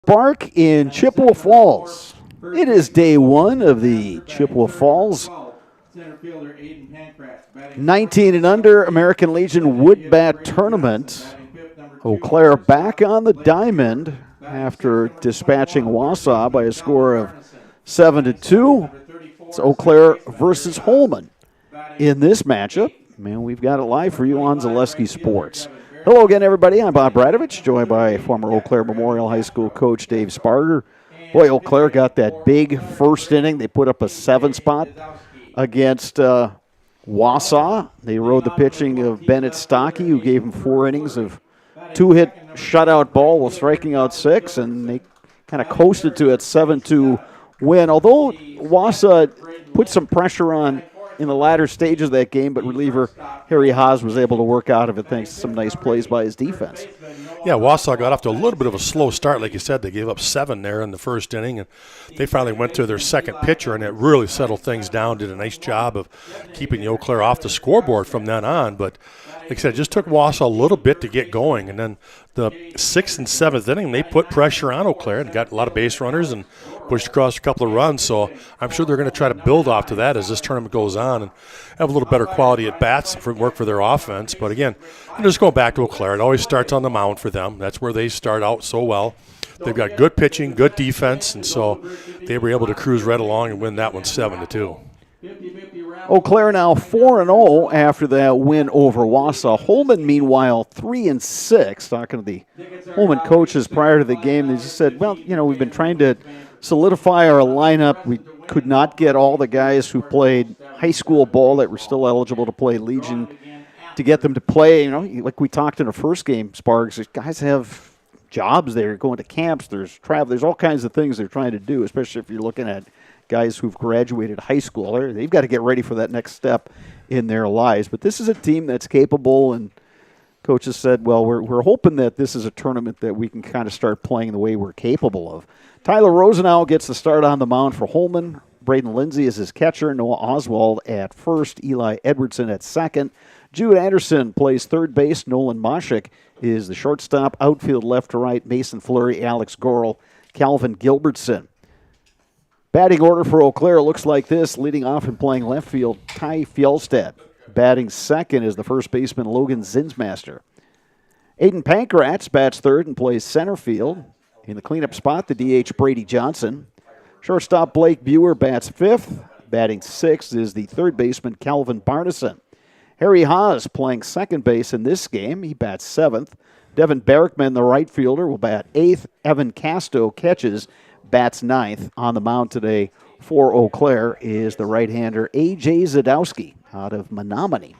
Park in Chippewa Falls. It is day one of the Chippewa Falls 19 and under American Legion Wood Bat Tournament. Eau Claire back on the diamond after dispatching Wausau by a score of 7-2. It's Eau Claire versus Holmen in this matchup. Man, we've got it live for you on Zaleski Sports. Hello again, everybody. I'm Bob Bradovich, joined by former Eau Claire Memorial High School coach Dave Sparger. Boy, Eau Claire got that big first inning. They put up a 7-spot against Wausau. They rode the pitching of Bennett Stockey, who gave them 4 innings of 2-hit shutout ball while striking out 6, and they kind of coasted to a 7-2 win. Although Wausau put some pressure on in the latter stages of that game, but reliever Harry Haas was able to work out of it thanks to some nice plays by his defense. Yeah, Wausau got off to a little bit of a slow start. Like you said, they gave up 7 there in the first inning, and they finally went to their second pitcher, and it really settled things down, did a nice job of keeping the Eau Claire off the scoreboard from then on. But like I said, it just took Wausau a little bit to get going, and then the 6th and 7th inning, they put pressure on Eau Claire and got a lot of base runners and pushed across a couple of runs. So I'm sure they're going to try to build off to that as this tournament goes on and have a little better quality at bats and work for their offense. But again, just going back to Eau Claire, it always starts on the mound for them. That's where they start out so well. They've got good pitching, good defense, and so they were able to cruise right along and win that one 7-2. Eau Claire now 4-0 after that win over Wausau. Holmen, meanwhile, 3-6. Talking to the Holmen coaches prior to the game, they just said, well, you know, we've been trying to solidify our lineup. We could not get all the guys who played high school ball that were still eligible to play Legion to get them to play. You know, like we talked in the first game, Sparks, guys have jobs there, going to camps, there's travel, there's all kinds of things they're trying to do, especially if you're looking at guys who've graduated high school. They've got to get ready for that next step in their lives. But this is a team that's capable, and coaches said, well, we're hoping that this is a tournament that we can kind of start playing the way we're capable of. Tyler Rosenau gets the start on the mound for Holmen. Braden Lindsay is his catcher. Noah Oswald at first. Eli Edwardson at second. Jude Anderson plays third base. Nolan Moshik is the shortstop. Outfield left to right. Mason Fleury, Alex Gorel, Calvin Gilbertson. Batting order for Eau Claire looks like this. Leading off and playing left field, Ty Fjellstad. Batting second is the first baseman, Logan Zinsmaster. Aiden Pankratz bats third and plays center field. In the cleanup spot, the DH, Brady Johnson. Shortstop, Blake Buer bats fifth. Batting sixth is the third baseman, Calvin Barneson. Harry Haas playing second base in this game. He bats seventh. Devin Berrickman, the right fielder, will bat eighth. Evan Casto catches, bats ninth. On the mound today for Eau Claire is the right-hander A.J. Zadowski out of Menominee.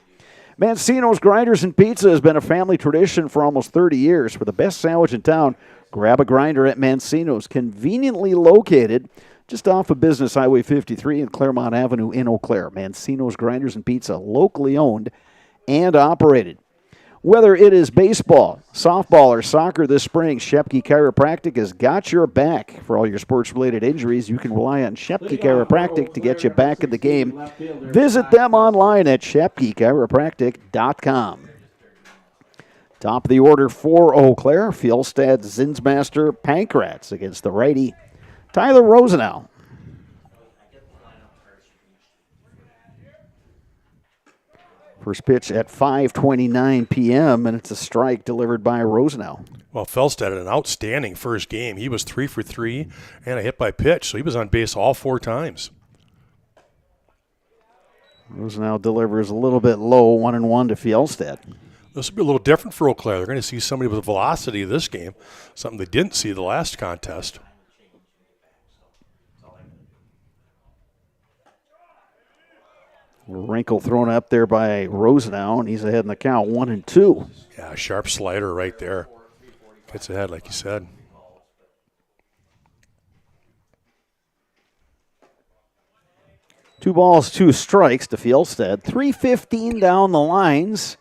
Mancino's Grinders and Pizza has been a family tradition for almost 30 years. For the best sandwich in town, grab a grinder at Mancino's, conveniently located just off of Business Highway 53 and Claremont Avenue in Eau Claire. Mancino's Grinders and Pizza, locally owned and operated. Whether it is baseball, softball, or soccer this spring, Shepke Chiropractic has got your back. For all your sports-related injuries, you can rely on Shepke Chiropractic to get you back in the game. Visit them online at shepkechiropractic.com. Top of the order for Eau Claire, Fjellstad, Zinsmaster, Pankratz against the righty Tyler Rosenau. First pitch at 5:29 p.m., and it's a strike delivered by Rosenau. Well, Fjellstad had an outstanding first game. He was 3 for 3 and a hit by pitch, so he was on base all 4 times. Rosenau delivers a little bit low, 1-1 to Fjellstad. This will be a little different for Eau Claire. They're going to see somebody with velocity this game, something they didn't see the last contest. Wrinkle thrown up there by Rosenau, and he's ahead in the count, 1-2. Yeah, sharp slider right there. Gets ahead, like you said. Two balls, 2 strikes to Fjellstad. 3:15 down the lines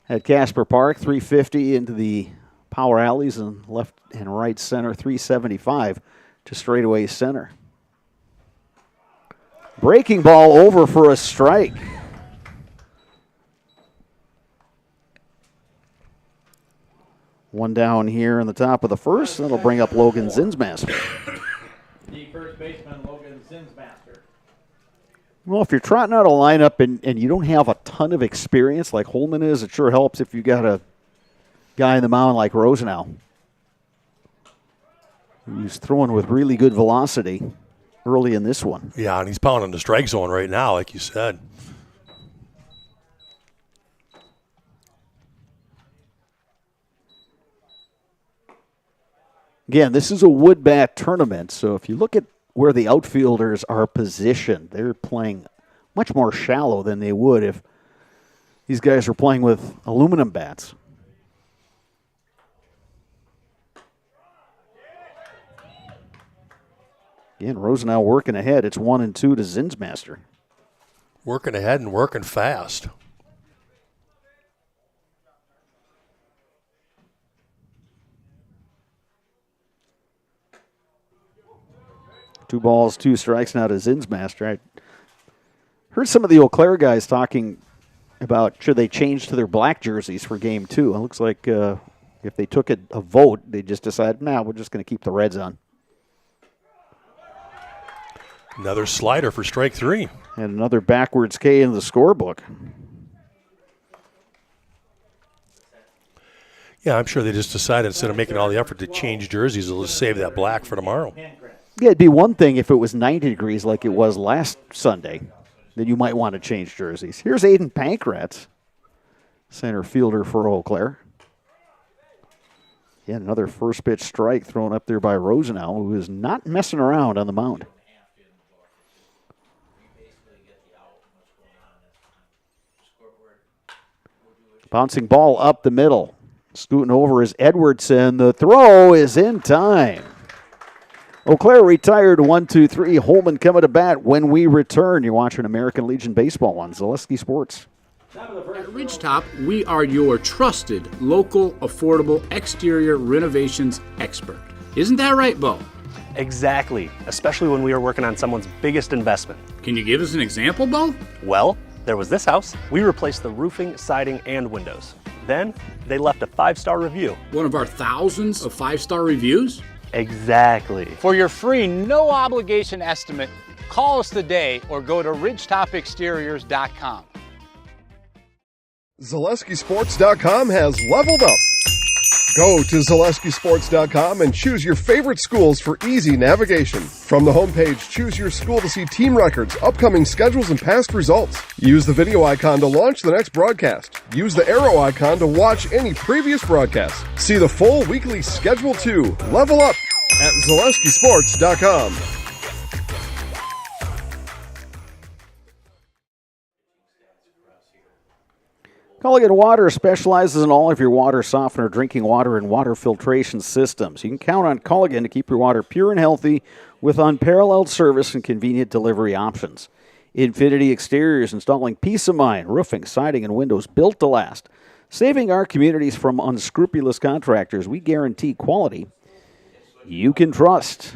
at Casper Park. 350 into the power alleys and left and right center. 375 to straightaway center. Breaking ball over for a strike. One down here in the top of the first. That'll bring up Logan Zinsmaster. The first baseman, Logan Zinsmaster. Well, if you're trotting out a lineup and you don't have a ton of experience like Holmen is, it sure helps if you got a guy in the mound like Rosenau. He's throwing with really good velocity early in this one. Yeah, and he's pounding the strike zone right now, like you said. Again, this is a wood bat tournament, so if you look at where the outfielders are positioned, they're playing much more shallow than they would if these guys are playing with aluminum bats. Again, Rosenau working ahead. It's 1-2 to Zinsmaster. Working ahead and working fast. Two balls, two strikes now to Zinsmaster. I heard some of the Eau Claire guys talking about should they change to their black jerseys for game 2. It looks like if they took a vote, they just decided, we're just going to keep the Reds on. Another slider for strike 3. And another backwards K in the scorebook. Yeah, I'm sure they just decided instead of making all the effort to change jerseys, they'll just save that black for tomorrow. Yeah, it'd be one thing if it was 90 degrees like it was last Sunday. Then you might want to change jerseys. Here's Aiden Pankratz, center fielder for Eau Claire. Yeah, another first pitch strike thrown up there by Rosenau, who is not messing around on the mound. Bouncing ball up the middle. Scooting over is Edwardson. The throw is in time. Eau Claire retired 1-2-3. Holmen coming to bat when we return. You're watching American Legion Baseball on Zaleski Sports. At Ridgetop, we are your trusted, local, affordable exterior renovations expert. Isn't that right, Bo? Exactly, especially when we are working on someone's biggest investment. Can you give us an example, Bo? Well, there was this house. We replaced the roofing, siding, and windows. Then, they left a 5-star review. One of our thousands of 5-star reviews? Exactly. For your free, no obligation estimate, call us today or go to ridgetopexteriors.com. ZaleskiSports.com has leveled up. Go to ZaleskiSports.com and choose your favorite schools for easy navigation. From the homepage, choose your school to see team records, upcoming schedules, and past results. Use the video icon to launch the next broadcast. Use the arrow icon to watch any previous broadcasts. See the full weekly schedule too. Level up at ZaleskiSports.com. Culligan Water specializes in all of your water softener, drinking water, and water filtration systems. You can count on Culligan to keep your water pure and healthy with unparalleled service and convenient delivery options. Infinity Exteriors, installing peace of mind, roofing, siding, and windows built to last. Saving our communities from unscrupulous contractors, we guarantee quality you can trust.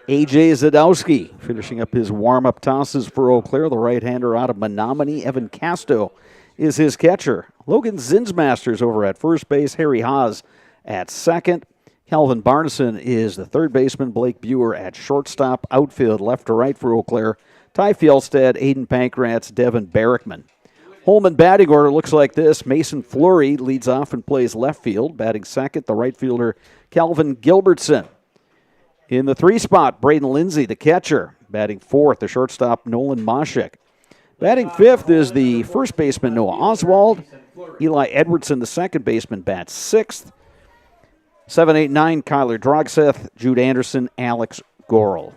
A.J. Zadowski finishing up his warm-up tosses for Eau Claire. The right-hander out of Menominee, Evan Casto, is his catcher. Logan Zinsmaster's over at first base. Harry Haas at second. Calvin Barneson is the third baseman. Blake Buer at shortstop. Outfield left to right for Eau Claire. Ty Fjellstad, Aiden Pankratz, Devin Barrickman. Holmen batting order looks like this. Mason Fleury leads off and plays left field. Batting second, the right fielder Calvin Gilbertson. In the 3 spot, Braden Lindsay, the catcher. Batting fourth, the shortstop Nolan Moshik. Batting fifth is the first baseman, Noah Oswald. Eli Edwardson, the second baseman, bats sixth. 7, 8, 9, Kyler Drogseth, Jude Anderson, Alex Gorel.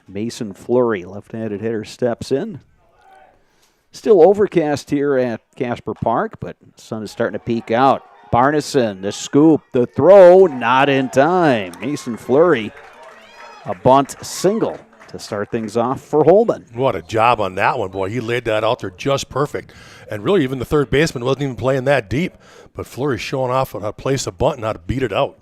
Mason Fleury, left-handed hitter, steps in. Still overcast here at Casper Park, but the sun is starting to peek out. Barneson, the scoop, the throw, not in time. Mason Fleury, a bunt single to start things off for Holmen. What a job on that one, boy. He laid that out there just perfect. And really, even the third baseman wasn't even playing that deep. But Fleury showing off how to place a bunt and how to beat it out.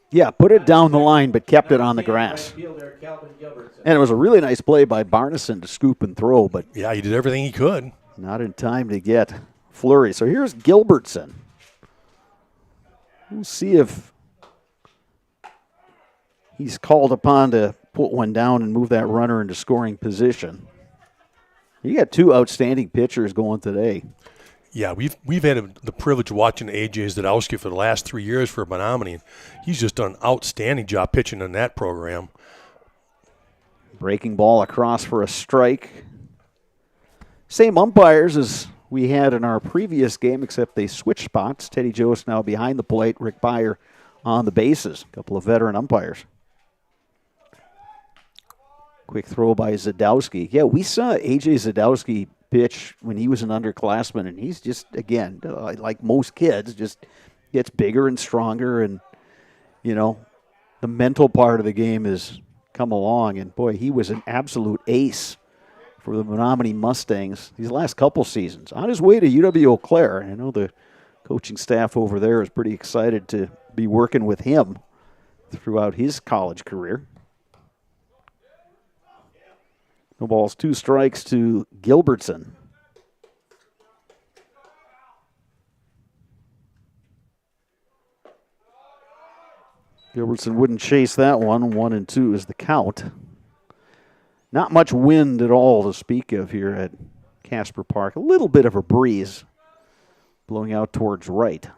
Yeah, put it down the line, but kept it on the grass. And it was a really nice play by Barneson to scoop and throw, but yeah, he did everything he could. Not in time to get Fleury. So here's Gilbertson. We'll see if he's called upon to put one down and move that runner into scoring position. You got two outstanding pitchers going today. Yeah, we've had the privilege of watching A.J. Zadowski for the last 3 years for Menominee, and he's just done an outstanding job pitching in that program. Breaking ball across for a strike. Same umpires as we had in our previous game, except they switched spots. Teddy Jost now behind the plate, Rick Byer on the bases. A couple of veteran umpires. Quick throw by Zadowski. Yeah, we saw A.J. Zadowski pitch when he was an underclassman, and he's just, again, like most kids, just gets bigger and stronger, and, you know, the mental part of the game has come along, and, boy, he was an absolute ace for the Menominee Mustangs these last couple seasons. On his way to UW-Eau Claire, I know the coaching staff over there is pretty excited to be working with him throughout his college career. No balls, 2 strikes to Gilbertson. Gilbertson wouldn't chase that one. 1-2 is the count. Not much wind at all to speak of here at Casper Park. A little bit of a breeze blowing out towards right.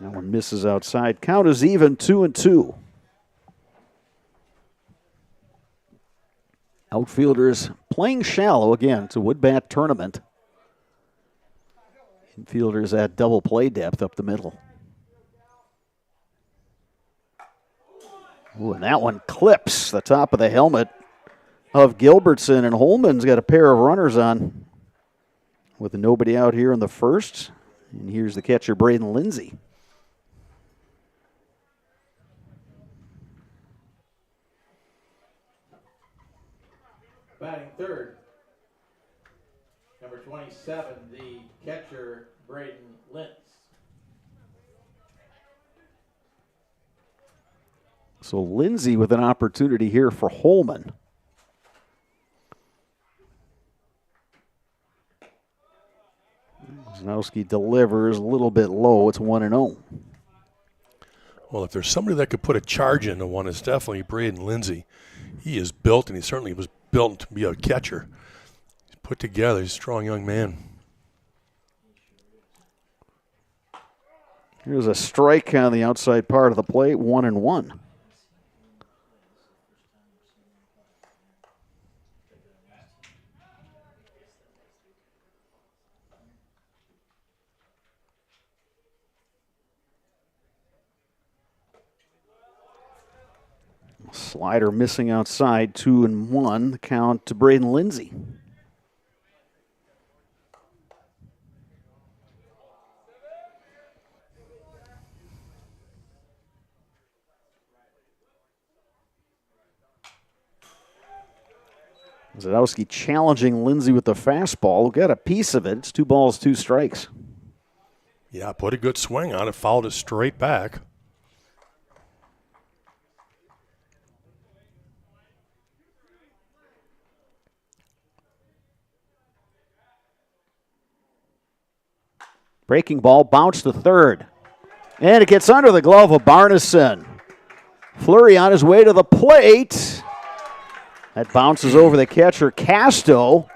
That one misses outside. Count is even, 2-2. Outfielders playing shallow again. It's a wood bat tournament. Infielders at double play depth up the middle. Ooh, and that one clips the top of the helmet of Gilbertson, and Holmen's got a pair of runners on with nobody out here in the first. And here's the catcher, Braden Lindsay. Batting third, number 27, the catcher, Braden Lintz. So Lindsay with an opportunity here for Holmen. Zanowski delivers a little bit low. It's 1-0. Well, if there's somebody that could put a charge into one, it's definitely Braden Lindsay. He is built, and he certainly was built to be a catcher. He's put together. He's a strong young man. Here's a strike on the outside part of the plate, 1-1. Slider missing outside, 2-1. The count to Braden Lindsay. Zadowski challenging Lindsay with the fastball. Got a piece of it. It's 2 balls, 2 strikes. Yeah, put a good swing on it, fouled it straight back. Breaking ball, bounce to third. And it gets under the glove of Barneson. Fleury on his way to the plate. That bounces over the catcher, Casto.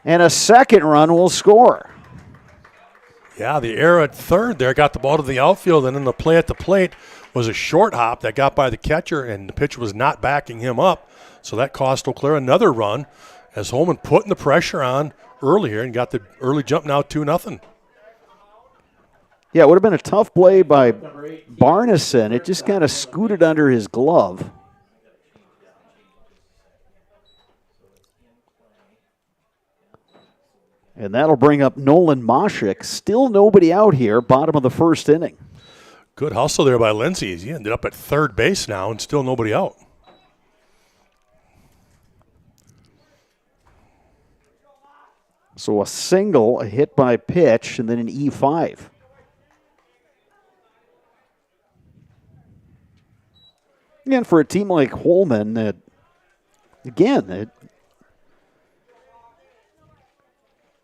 And a second run will score. Yeah, the error at third there got the ball to the outfield, and then the play at the plate was a short hop that got by the catcher, and the pitcher was not backing him up. So that cost Eau Claire another run as Holmen putting the pressure on earlier and got the early jump now 2-0. Yeah, it would have been a tough play by Barneson. It just kind of scooted under his glove. And that'll bring up Nolan Moshik. Still nobody out here, bottom of the first inning. Good hustle there by Lindsay. He ended up at third base now and still nobody out. So a single, a hit by pitch, and then an E5. And for a team like Holmen, that again,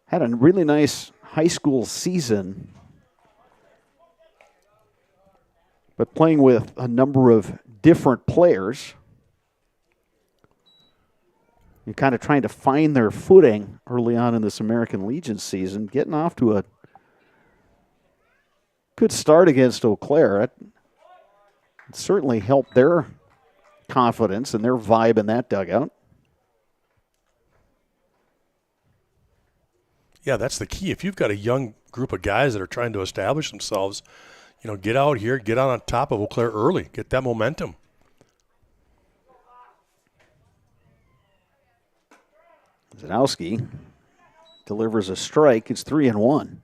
Had a really nice high school season, but playing with a number of different players. You're kind of trying to find their footing early on in this American Legion season, getting off to a good start against Eau Claire. It certainly helped their confidence and their vibe in that dugout. Yeah, that's the key. If you've got a young group of guys that are trying to establish themselves, get out here, get out on top of Eau Claire early, get that momentum. Zanowski delivers a strike. It's 3-1.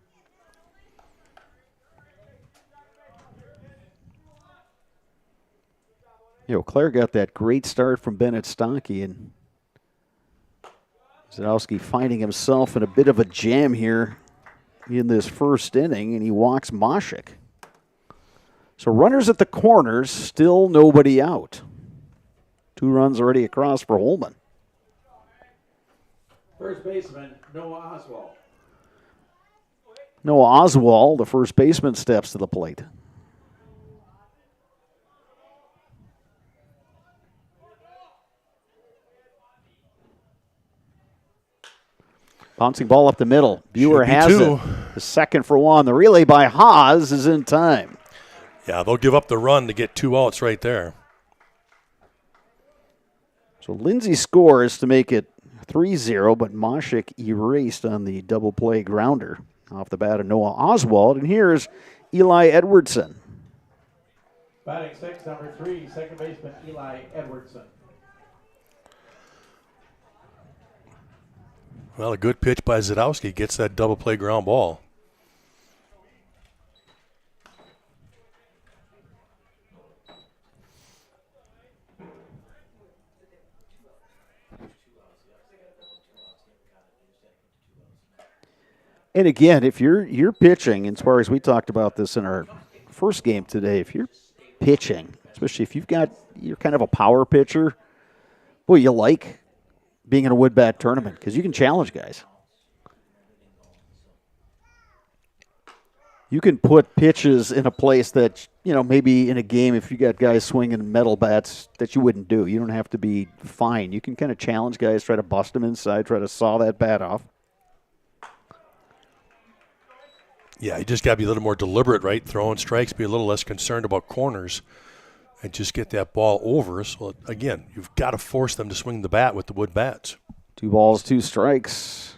Claire got that great start from Bennett Stonkey, and Zanowski finding himself in a bit of a jam here in this first inning, and he walks Moshik. So runners at the corners, still nobody out. 2 runs already across for Holmen. First baseman, Noah Oswald. Noah Oswald, the first baseman, steps to the plate. Bouncing ball up the middle. Buer has it. The second for one. The relay by Haas is in time. Yeah, they'll give up the run to get 2 outs right there. So Lindsay scores to make it 3-0, but Moshik erased on the double play grounder off the bat of Noah Oswald. And here's Eli Edwardson. Batting sixth, number 3, second baseman Eli Edwardson. Well, a good pitch by Zadowski gets that double play ground ball. And again, if you're pitching, as far as we talked about this in our first game today, if you're pitching, especially if you're kind of a power pitcher, boy, you like being in a wood bat tournament because you can challenge guys. You can put pitches in a place that, maybe in a game if you got guys swinging metal bats that you wouldn't do. You don't have to be fine. You can kind of challenge guys, try to bust them inside, try to saw that bat off. Yeah, you just got to be a little more deliberate, right? Throwing strikes, be a little less concerned about corners, and just get that ball over. So, again, you've got to force them to swing the bat with the wood bats. 2 balls, 2 strikes.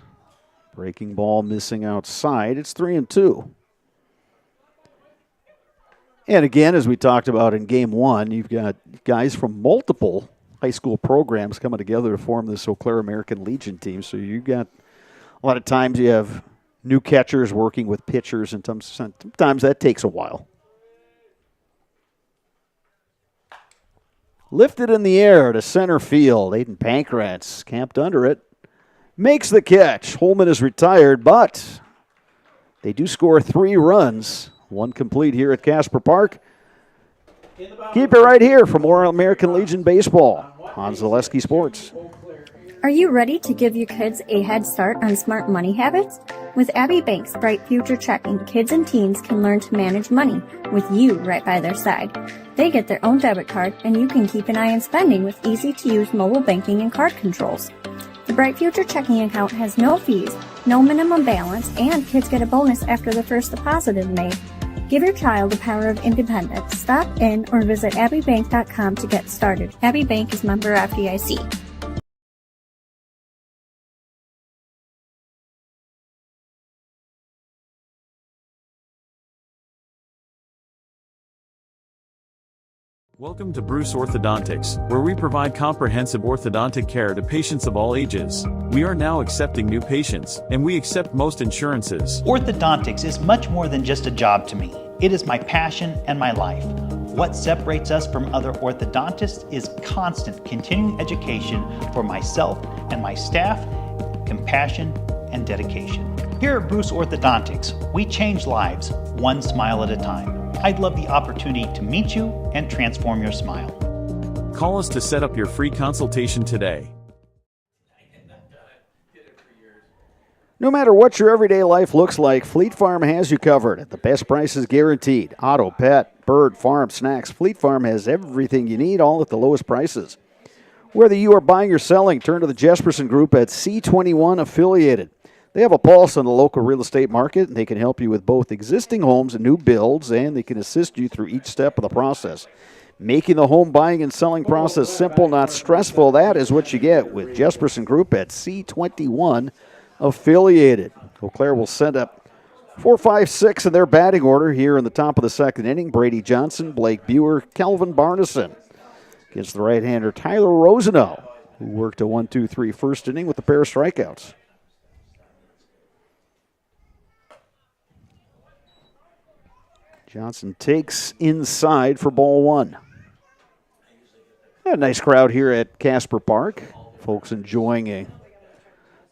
Breaking ball missing outside. It's 3-2. And again, as we talked about in game 1, you've got guys from multiple high school programs coming together to form this Eau Claire American Legion team. So you've got a lot of times you have new catchers working with pitchers, and sometimes that takes a while. Lifted in the air to center field. Aiden Pankratz camped under it. Makes the catch. Holmen is retired, but they do score 3 runs. 1 complete here at Casper Park. Keep it right here for more American Legion baseball on Zaleski Sports. Are you ready to give your kids a head start on smart money habits? With Abbey Bank's Bright Future Checking, kids and teens can learn to manage money with you right by their side. They get their own debit card, and you can keep an eye on spending with easy-to-use mobile banking and card controls. The Bright Future Checking account has no fees, no minimum balance, and kids get a bonus after the first deposit is made. Give your child the power of independence. Stop in or visit abbeybank.com to get started. Abbey Bank is member FDIC. Welcome to Bruce Orthodontics, where we provide comprehensive orthodontic care to patients of all ages. We are now accepting new patients, and we accept most insurances. Orthodontics is much more than just a job to me. It is my passion and my life. What separates us from other orthodontists is constant continuing education for myself and my staff, compassion, and dedication. Here at Bruce Orthodontics, we change lives one smile at a time. I'd love the opportunity to meet you and transform your smile. Call us to set up your free consultation today. No matter what your everyday life looks like, Fleet Farm has you covered at the best prices guaranteed. Auto, pet, bird, farm, snacks. Fleet Farm has everything you need, all at the lowest prices. Whether you are buying or selling, turn to the Jesperson Group at C21 Affiliated. They have a pulse on the local real estate market, and they can help you with both existing homes and new builds, and they can assist you through each step of the process. Making the home buying and selling process simple, not stressful, that is what you get with Jesperson Group at C21 Affiliated. Eau Claire will send up 4, 5, 6 in their batting order here in the top of the second inning. Brady Johnson, Blake Buer, Kelvin Barneson. Against the right-hander Tyler Rosenau, who worked a 1-2-3 first inning with a pair of strikeouts. Johnson takes inside for ball one. A nice crowd here at Casper Park. Folks enjoying a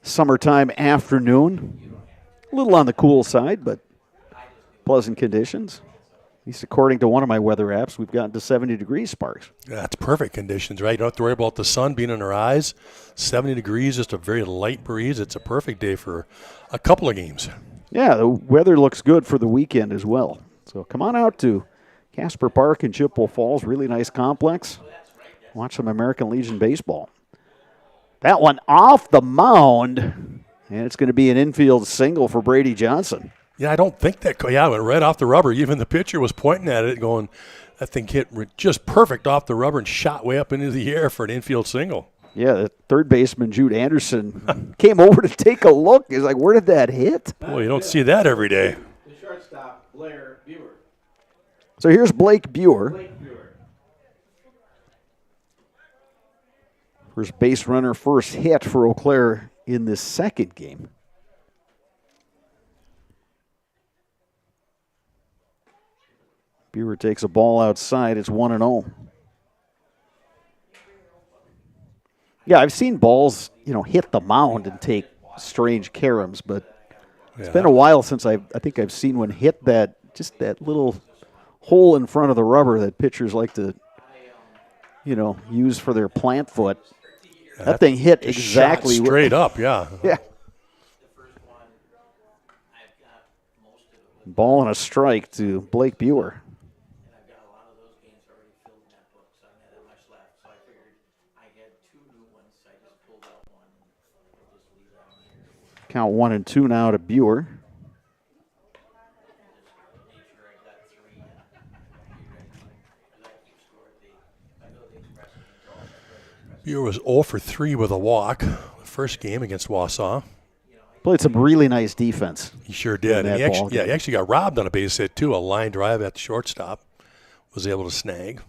summertime afternoon. A little on the cool side, but pleasant conditions. At least according to one of my weather apps, we've gotten to 70 degrees, Sparks. That's perfect conditions, right? You don't have to worry about the sun being in our eyes. 70 degrees, just a very light breeze. It's a perfect day for a couple of games. Yeah, the weather looks good for the weekend as well. So come on out to Casper Park in Chippewa Falls. Really nice complex. Watch some American Legion baseball. That one off the mound, and it's going to be an infield single for Brady Johnson. Yeah, I don't think that. Yeah, it went right off the rubber. Even the pitcher was pointing at it going, that thing hit just perfect off the rubber and shot way up into the air for an infield single. Yeah, the third baseman, Jude Anderson, came over to take a look. He's like, where did that hit? Boy, you don't see that every day. The shortstop, Blair Buer. So here's Blake Buer. First base runner, first hit for Eau Claire in this second game. Buer takes a ball outside. It's 1-0. Yeah, I've seen balls, hit the mound and take strange caroms, but it's been a while since I think I've seen one hit that little hole in front of the rubber that pitchers like to, use for their plant foot. Yeah, that thing hit exactly straight up, yeah. Yeah. Ball and a strike to Blake Buer. Count 1-2 now to Buer. Buer was 0 for 3 with a walk the first game against Wausau. Played some really nice defense. He sure did. And he actually got robbed on a base hit, too. A line drive at the shortstop. Was able to snag.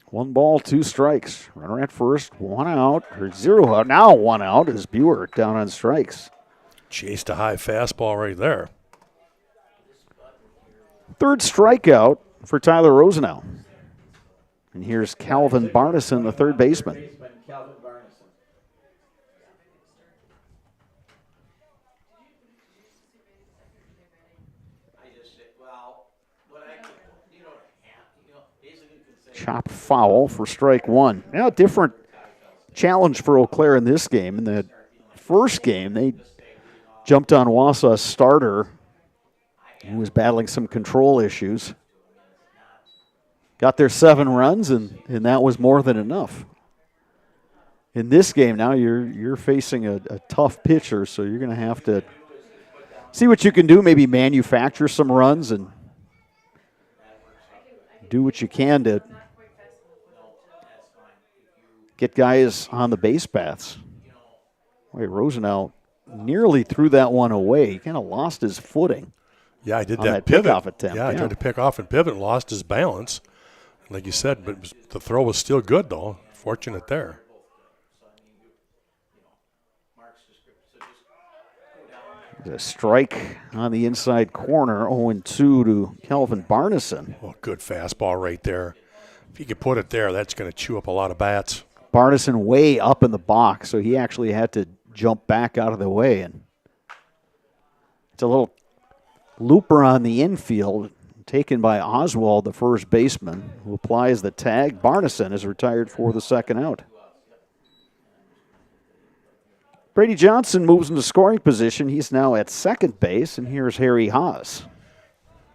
One ball, 2 strikes. Runner at first, 1 out, or 0 out. Now 1 out as Buer down on strikes. Chased a high fastball right there. Third strikeout for Tyler Rosenau. And here's Calvin Barneson, the third baseman. Chop foul for strike one. Now, different challenge for Eau Claire in this game. In the first game, they jumped on Wausau's starter, who was battling some control issues. Got their 7 runs, and that was more than enough. In this game now, you're facing a tough pitcher, so you're going to have to see what you can do, maybe manufacture some runs and do what you can to get guys on the base paths. Wait, Rosenau nearly threw that one away. He kind of lost his footing. Yeah, I did on that pivot pickoff attempt. Yeah, I tried to pick off and pivot and lost his balance. Like you said, but the throw was still good, though. Fortunate there. A strike on the inside corner, 0-2 to Kelvin Barneson. Oh, good fastball right there. If you could put it there, that's going to chew up a lot of bats. Barneson way up in the box, so he actually had to jump back out of the way. And it's a little looper on the infield. taken by Oswald, the first baseman, who applies the tag. Barneson is retired for the second out. Brady Johnson moves into scoring position. He's now at second base, and here's Harry Haas.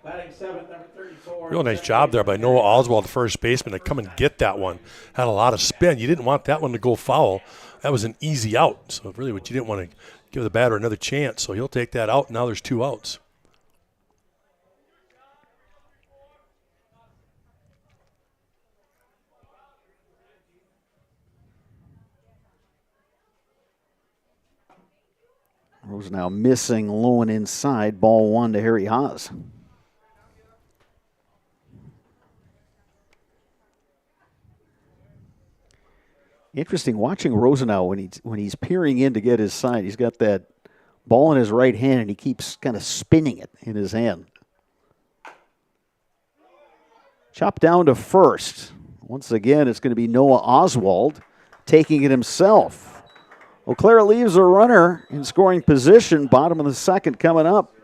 Batting seventh, number 34. Real nice job there by Noah Oswald, the first baseman, to come and get that one. Had a lot of spin. You didn't want that one to go foul. That was an easy out. So really what you didn't want to give the batter another chance. So he'll take that out. Now there's 2 outs. Rose now missing low and inside. Ball 1 to Harry Haas. Interesting watching Rosenau when he's peering in to get his side. He's got that ball in his right hand, and he keeps kind of spinning it in his hand. Chopped down to first. Once again, it's going to be Noah Oswald taking it himself. Eau Claire leaves a runner in scoring position. Bottom of the second coming up.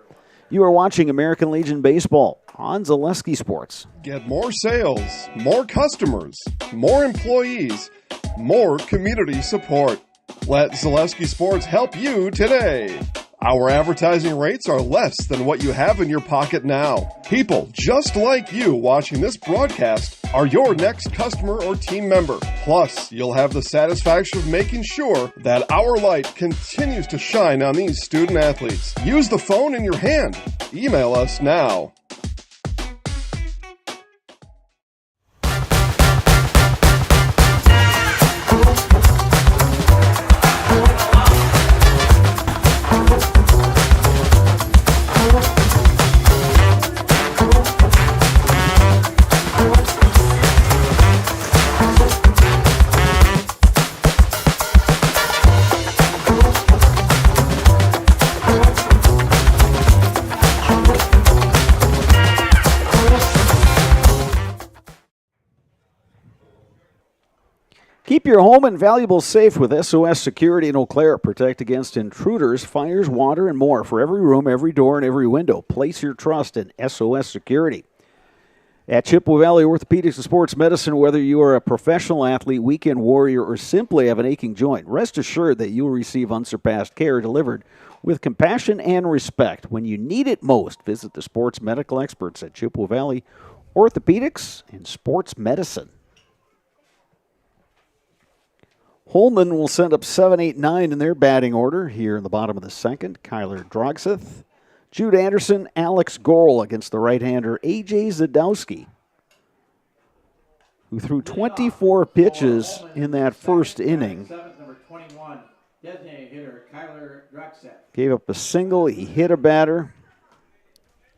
You are watching American Legion Baseball on Zaleski Sports. Get more sales, more customers, more employees, more community support. Let Zaleski Sports help you today. Our advertising rates are less than what you have in your pocket now. People just like you watching this broadcast are your next customer or team member. Plus, you'll have the satisfaction of making sure that our light continues to shine on these student athletes. Use the phone in your hand. Email us now. Keep your home and valuables safe with SOS Security in Eau Claire. Protect against intruders, fires, water, and more. For every room, every door, and every window, place your trust in SOS Security. At Chippewa Valley Orthopedics and Sports Medicine, whether you are a professional athlete, weekend warrior, or simply have an aching joint, rest assured that you will receive unsurpassed care delivered with compassion and respect. When you need it most, visit the sports medical experts at Chippewa Valley Orthopedics and Sports Medicine. Holmen will send up 7, 8, 9 in their batting order here in the bottom of the second. Kyler Drogseth, Jude Anderson, Alex Gorel against the right-hander A.J. Zadowski, who threw 24 pitches in that first inning. Number 21, designated hitter Kyler Drogseth. Gave up a single. He hit a batter.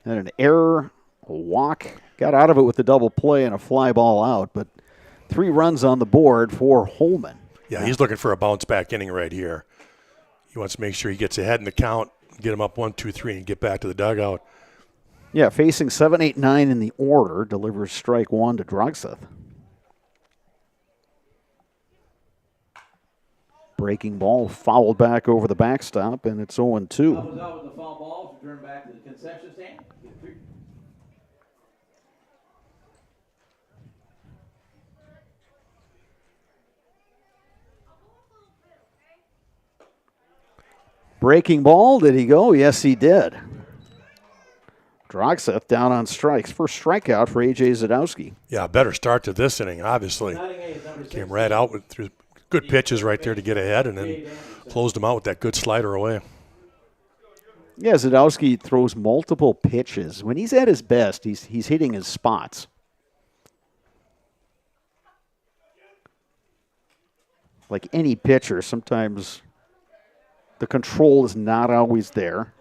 Had an error, a walk. Got out of it with the double play and a fly ball out, but 3 runs on the board for Holmen. Yeah, he's looking for a bounce-back inning right here. He wants to make sure he gets ahead in the count, get him up 1, 2, 3, and get back to the dugout. Yeah, facing 7, 8, 9 in the order, delivers strike 1 to Drogseth. Breaking ball fouled back over the backstop, and it's 0-2. Doubles out with the foul ball, return back to the concession stand. Breaking ball, did he go? Yes, he did. Drogseth down on strikes. First strikeout for A.J. Zadowski. Yeah, better start to this inning, obviously. Came right out with through good pitches right there to get ahead, and then closed him out with that good slider away. Yeah, Zadowski throws multiple pitches. When he's at his best, he's hitting his spots. Like any pitcher, sometimes the control is not always there.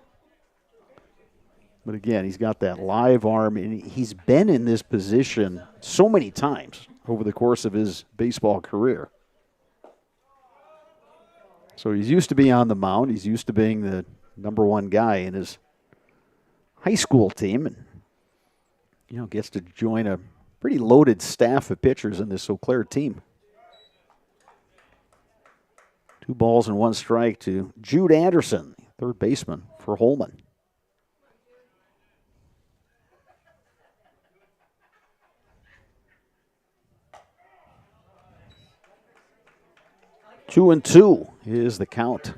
But again, he's got that live arm, and he's been in this position so many times over the course of his baseball career. So he's used to being on the mound. He's used to being the number one guy in his high school team, and gets to join a pretty loaded staff of pitchers in this Eau Claire team. 2 balls and 1 strike to Jude Anderson, third baseman for Holmen. 2-2 is the count.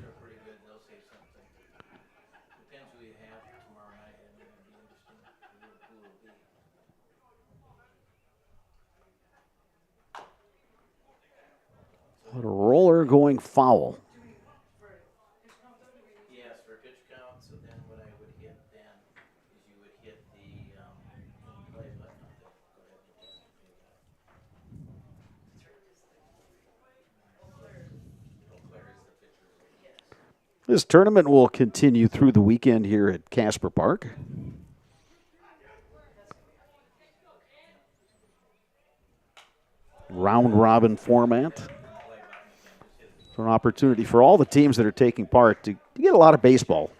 A roller going foul. Yes, for pitch count, so then what I would hit then is you would hit the play button up there. Go ahead and hit that. This tournament will continue through the weekend here at Casper Park. Round-robin format. So an opportunity for all the teams that are taking part to get a lot of baseball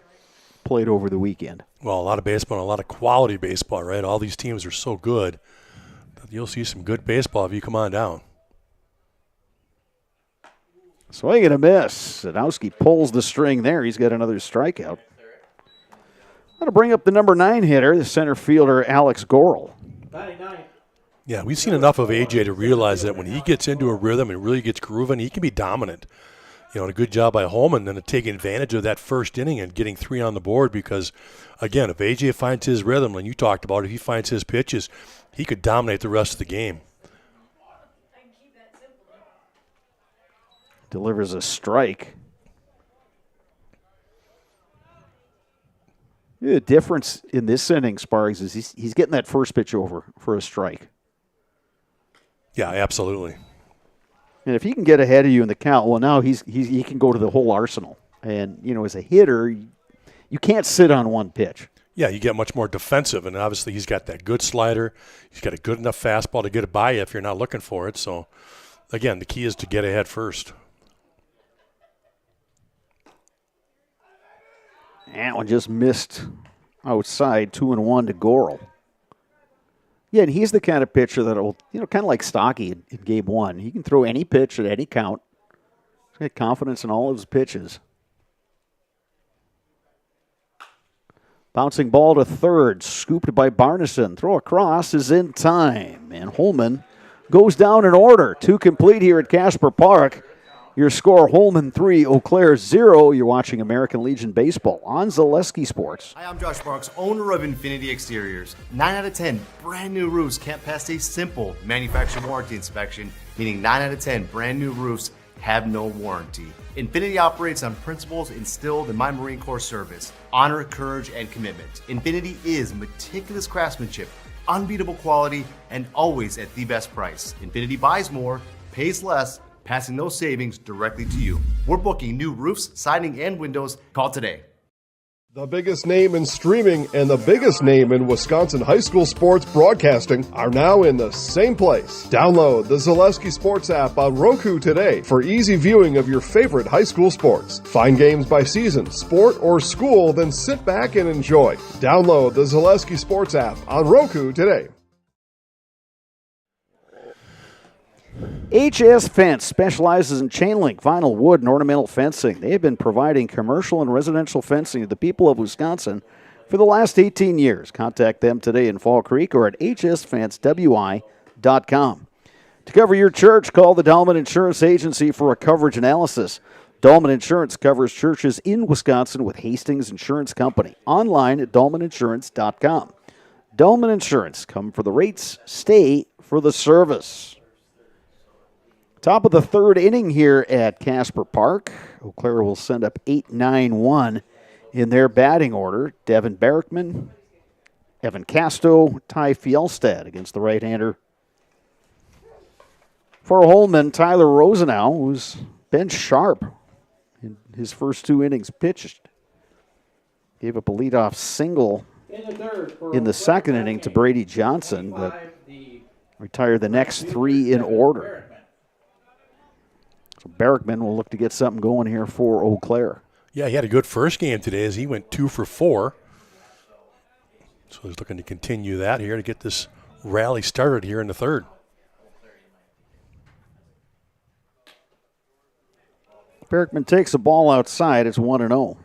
played over the weekend. Well, a lot of baseball and a lot of quality baseball, right? All these teams are so good that you'll see some good baseball if you come on down. Swing and a miss. Sadowski pulls the string there. He's got another strikeout. I'm going to bring up the number 9 hitter, the center fielder, Alex Gorel. 99. Yeah, we've seen enough of AJ to realize that when he gets into a rhythm and really gets grooving, he can be dominant. You know, and a good job by Holmen then to take advantage of that first inning and getting 3 on the board because, again, if AJ finds his rhythm, and you talked about it, if he finds his pitches, he could dominate the rest of the game. Delivers a strike. The difference in this inning, Sparks, is he's getting that first pitch over for a strike. Yeah, absolutely. And if he can get ahead of you in the count, well, now he can go to the whole arsenal. And, you know, as a hitter, you can't sit on one pitch. Yeah, you get much more defensive, and obviously he's got that good slider. He's got a good enough fastball to get it by you if you're not looking for it. So, again, the key is to get ahead first. That one just missed outside, 2-1 to Gorel. Yeah, and he's the kind of pitcher that will, you know, kind of like Stocky in Game 1. He can throw any pitch at any count. He's got confidence in all of his pitches. Bouncing ball to third, scooped by Barneson. Throw across is in time, and Holmen goes down in order. 2 complete here at Casper Park. Your score, Holmen 3, Eau Claire 0. You're watching American Legion Baseball on Zaleski Sports. Hi, I'm Josh Marks, owner of Infinity Exteriors. 9 out of 10 brand new roofs can't pass a simple manufacturer warranty inspection, meaning 9 out of 10 brand new roofs have no warranty. Infinity operates on principles instilled in my Marine Corps service: honor, courage, and commitment. Infinity is meticulous craftsmanship, unbeatable quality, and always at the best price. Infinity buys more, pays less, passing those savings directly to you. We're booking new roofs, siding, and windows. Call today. The biggest name in streaming and the biggest name in Wisconsin high school sports broadcasting are now in the same place. Download the Zaleski Sports app on Roku today for easy viewing of your favorite high school sports. Find games by season, sport, or school, then sit back and enjoy. Download the Zaleski Sports app on Roku today. HS Fence specializes in chain link, vinyl, wood, and ornamental fencing. They have been providing commercial and residential fencing to the people of Wisconsin for the last 18 years. Contact them today in Fall Creek or at hsfencewi.com. To cover your church, call the Dahlman Insurance Agency for a coverage analysis. Dahlman Insurance covers churches in Wisconsin with Hastings Insurance Company. Online at dahlmaninsurance.com. Dahlman Insurance, come for the rates, stay for the service. Top of the third inning here at Casper Park. Eau Claire will send up 8-9-1 in their batting order. Devin Berrickman, Evan Casto, Ty Fjellstad against the right-hander. For Holmen, Tyler Rosenau, who's been sharp in his first 2 innings pitched. Gave up a leadoff single in the second inning to Brady Johnson, but retired the next 3 in order. So Berrickman will look to get something going here for Eau Claire. Yeah, he had a good first game today as he went 2 for 4. So he's looking to continue that here to get this rally started here in the third. Berrickman takes the ball outside. It's 1-0.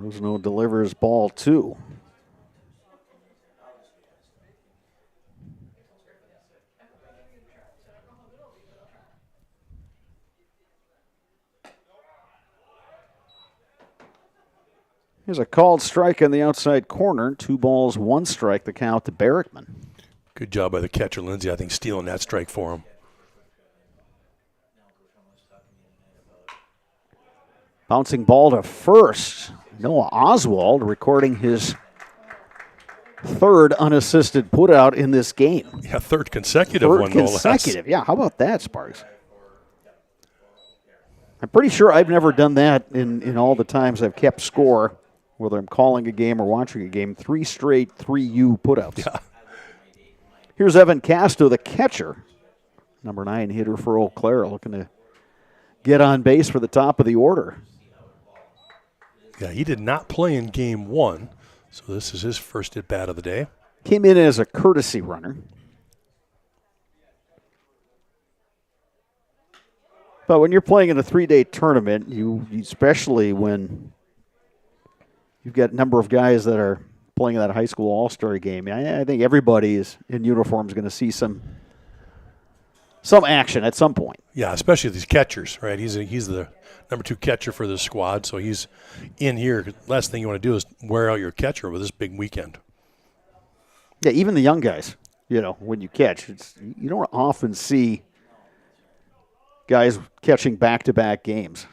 Rosenau delivers ball 2. Here's a called strike on the outside corner. 2 balls, 1 strike, the count to Barrickman. Good job by the catcher, Lindsay, I think, stealing that strike for him. Bouncing ball to first. Noah Oswald recording his 3rd unassisted putout in this game. Yeah, 3rd consecutive Third one, no less. consecutive. Yeah, how about that, Sparks? I'm pretty sure I've never done that in all the times I've kept score, whether I'm calling a game or watching a game. 3 straight 3U putouts. Yeah. Here's Evan Casto, the catcher. Number 9 hitter for Eau Claire, looking to get on base for the top of the order. Yeah, he did not play in game 1, so this is his first at-bat of the day. Came in as a courtesy runner. But when you're playing in a 3-day tournament, you especially when you've got a number of guys that are playing in that high school all-star game, I think everybody is in uniform is going to see some action at some point. Yeah, especially these catchers, right? He's the number 2 catcher for this squad, so he's in here. Last thing you want to do is wear out your catcher with this big weekend. Yeah, even the young guys, when you catch, you don't often see guys catching back-to-back games.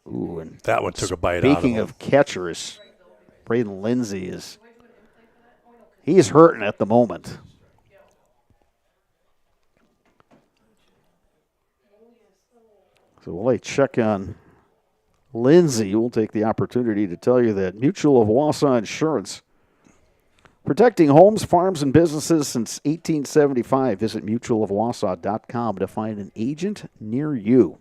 Ooh, and that one took a bite out of him. Speaking of catchers, Braden Lindsay he's hurting at the moment. So while I check on Lindsay, we'll take the opportunity to tell you that Mutual of Wausau Insurance, protecting homes, farms, and businesses since 1875. Visit mutualofwausau.com to find an agent near you.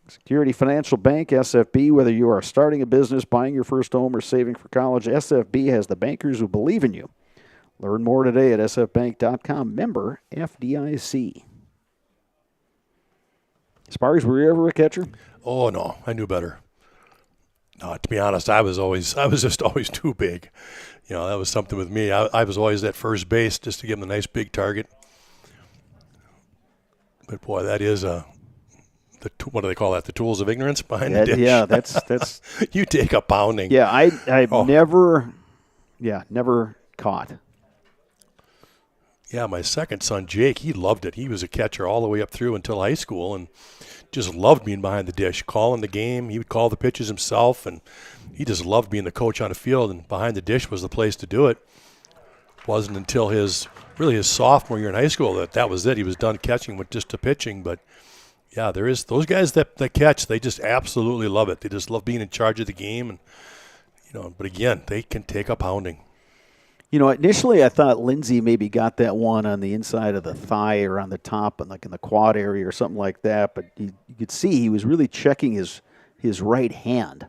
Security Financial Bank, SFB, whether you are starting a business, buying your first home, or saving for college, SFB has the bankers who believe in you. Learn more today at sfbank.com. Member FDIC. Sparks, were you ever a catcher? Oh, no, I knew better. No, to be honest, I was just always too big. That was something with me. I was always at first base just to give him a nice big target. But, boy, that is what do they call that? The tools of ignorance behind the dish. Yeah, that's you take a pounding. Yeah, I never caught. Yeah, my second son, Jake, he loved it. He was a catcher all the way up through until high school and just loved being behind the dish, calling the game. He would call the pitches himself, and he just loved being the coach on the field, and behind the dish was the place to do it. It wasn't until his sophomore year in high school that was it. He was done catching with just the pitching, but yeah, there is those guys that catch, they just absolutely love it. They just love being in charge of the game, and but again, they can take a pounding. Initially I thought Lindsay maybe got that one on the inside of the thigh or on the top and like in the quad area or something like that, but you could see he was really checking his right hand.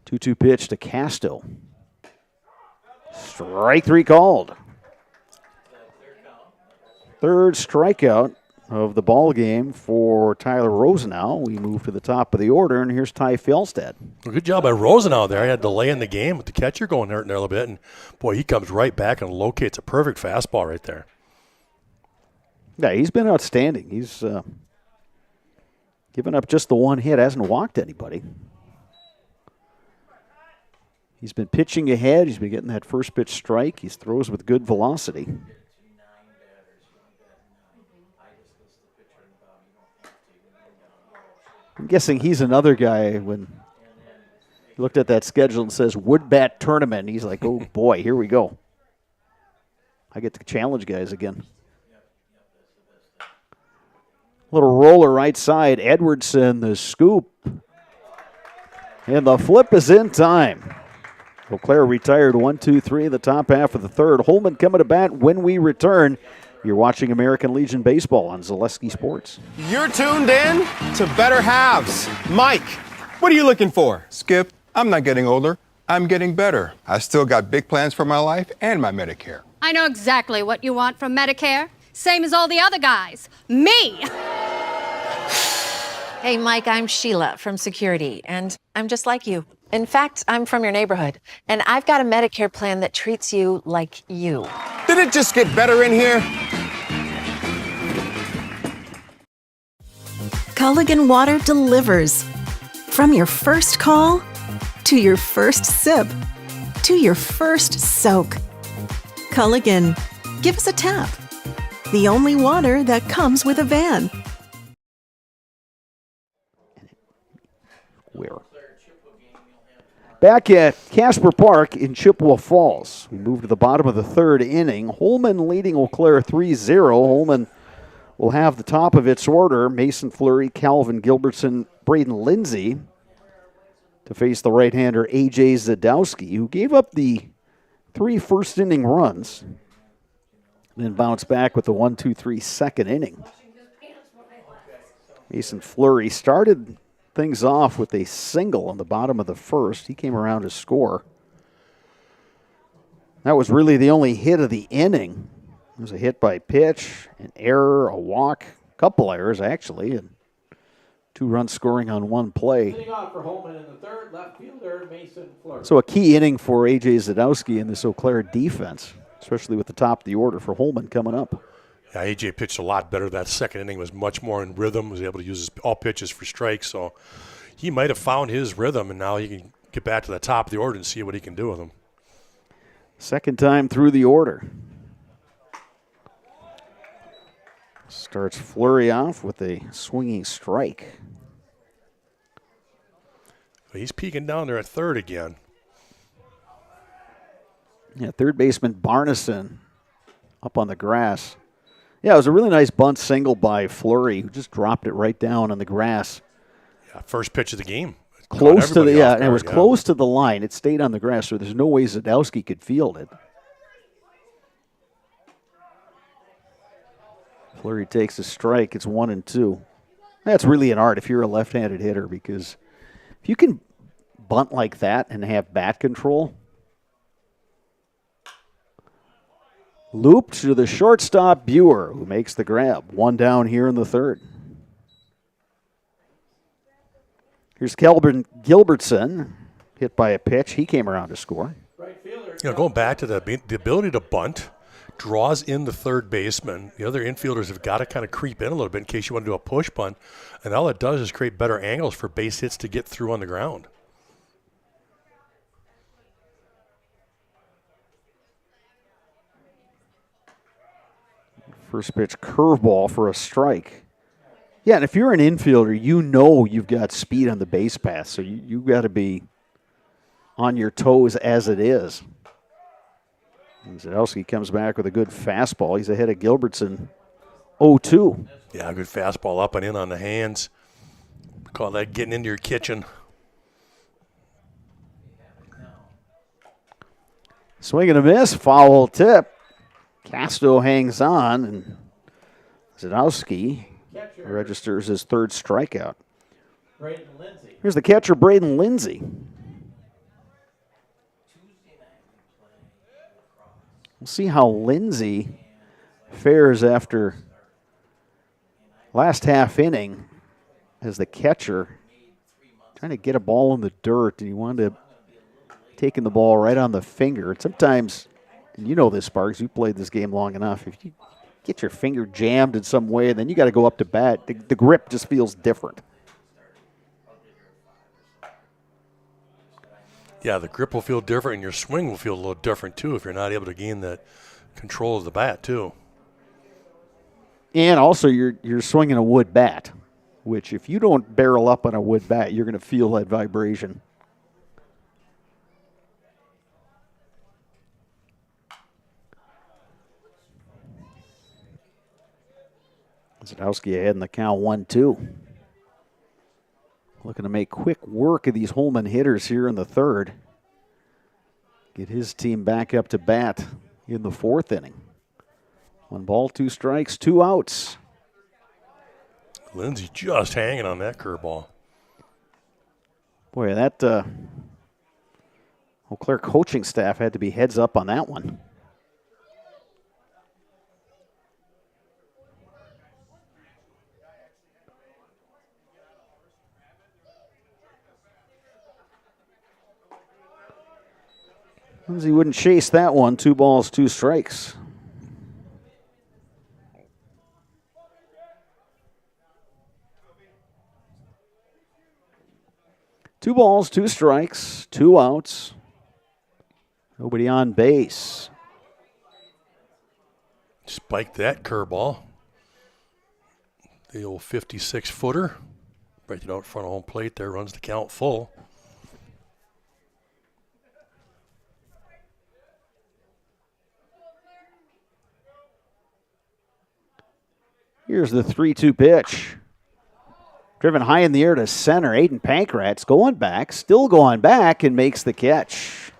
2-2 pitch to Casto. Strike 3 called. 3rd strikeout of the ball game for Tyler Rosenau. We move to the top of the order, and here's Ty Fjellstad. Well, good job by Rosenau there. He had delay in the game with the catcher going there a little bit, and boy, he comes right back and locates a perfect fastball right there. Yeah, he's been outstanding. He's given up just the one hit, hasn't walked anybody. He's been pitching ahead. He's been getting that first pitch strike. He throws with good velocity. I'm guessing he's another guy when he looked at that schedule and says wood bat tournament. He's like, oh boy, here we go. I get to challenge guys again. Little roller right side. Edwardson, the scoop. And the flip is in time. Eau Claire retired 1-2-3 in the top half of the 3rd. Holmen coming to bat when we return. You're watching American Legion Baseball on Zaleski Sports. You're tuned in to Better Halves. Mike, what are you looking for? Skip, I'm not getting older. I'm getting better. I still got big plans for my life and my Medicare. I know exactly what you want from Medicare. Same as all the other guys. Me! Hey, Mike, I'm Sheila from Security, and I'm just like you. In fact, I'm from your neighborhood, and I've got a Medicare plan that treats you like you. Did it just get better in here? Culligan water delivers. From your first call, to your first sip, to your first soak. Culligan, give us a tap. The only water that comes with a van. Where? Back at Casper Park in Chippewa Falls. We move to the bottom of the third inning. Holmen leading Eau Claire 3-0. Holmen will have the top of its order. Mason Fleury, Calvin Gilbertson, Braden Lindsay to face the right-hander A.J. Zadowski, who gave up the 3 first-inning runs, then bounced back with the 1-2-3 second inning. Mason Fleury started things off with a single on the bottom of the first. He came around to score. That was really the only hit of the inning. It was a hit by pitch, an error, a walk, a couple errors actually, and 2 runs scoring on 1 play. Leading off for Holmen in the third, left fielder Mason Fleury. So a key inning for A.J. Zadowski in this Eau Claire defense, especially with the top of the order for Holmen coming up. Yeah, A.J. pitched a lot better. That second inning was much more in rhythm, was able to use all pitches for strikes. So he might have found his rhythm, and now he can get back to the top of the order and see what he can do with them. Second time through the order. Starts Fleury off with a swinging strike. He's peeking down there at third again. Yeah, third baseman Barneson up on the grass. Yeah, it was a really nice bunt single by Fleury, who just dropped it right down on the grass. Yeah, first pitch of the game. Close to the and it was close to the line. It stayed on the grass, so there's no way Zadowski could field it. Fleury takes a strike. It's 1-2. That's really an art if you're a left-handed hitter, because if you can bunt like that and have bat control. Looped to the shortstop, Buer, who makes the grab. 1 down here in the third. Here's Kelvin Gilbertson, hit by a pitch. He came around to score. Going back to the ability to bunt, draws in the third baseman. The other infielders have got to kind of creep in a little bit in case you want to do a push bunt. And all it does is create better angles for base hits to get through on the ground. First pitch curveball for a strike. Yeah, and if you're an infielder, you know you've got speed on the base path, so you got to be on your toes as it is. And Zadowski comes back with a good fastball. He's ahead of Gilbertson 0-2. Yeah, good fastball up and in on the hands. Call that getting into your kitchen. Swing and a miss, foul tip. Casto hangs on, and Zadowski registers his third strikeout. Here's the catcher, Braden Lindsay. We'll see how Lindsay fares after last half inning as the catcher, trying to get a ball in the dirt, and he wanted to taking the ball right on the finger. And sometimes, and you know this, Sparks, you played this game long enough, if you get your finger jammed in some way, and then you got to go up to bat, the grip just feels different. Yeah, the grip will feel different, and your swing will feel a little different, too, if you're not able to gain that control of the bat, too. And also, you're swinging a wood bat, which if you don't barrel up on a wood bat, you're going to feel that vibration. Zadowski ahead in the count 1-2. Looking to make quick work of these Holmen hitters here in the third. Get his team back up to bat in the fourth inning. 1 ball, 2 strikes, 2 outs. Lindsay just hanging on that curveball. Boy, that Eau Claire coaching staff had to be heads up on that one. Lindsay wouldn't chase that one. 2 balls, 2 strikes. 2 balls, 2 strikes, 2 outs. Nobody on base. Spiked that curveball. The old 56-footer. Right it out in front of home plate there, runs the count full. Here's the 3-2 pitch. Driven high in the air to center. Aiden Pankratz going back, still going back, and makes the catch.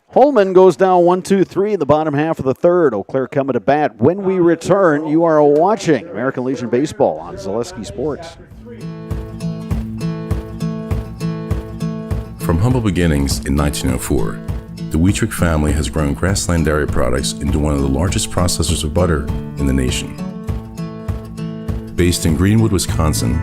Holmen goes down 1-2-3 in the bottom half of the third. Eau Claire coming to bat. When we return, you are watching American Legion Baseball on Zaleski Sports. From humble beginnings in 1904, the Wheatrick family has grown Grassland Dairy Products into one of the largest processors of butter in the nation. Based in Greenwood, Wisconsin,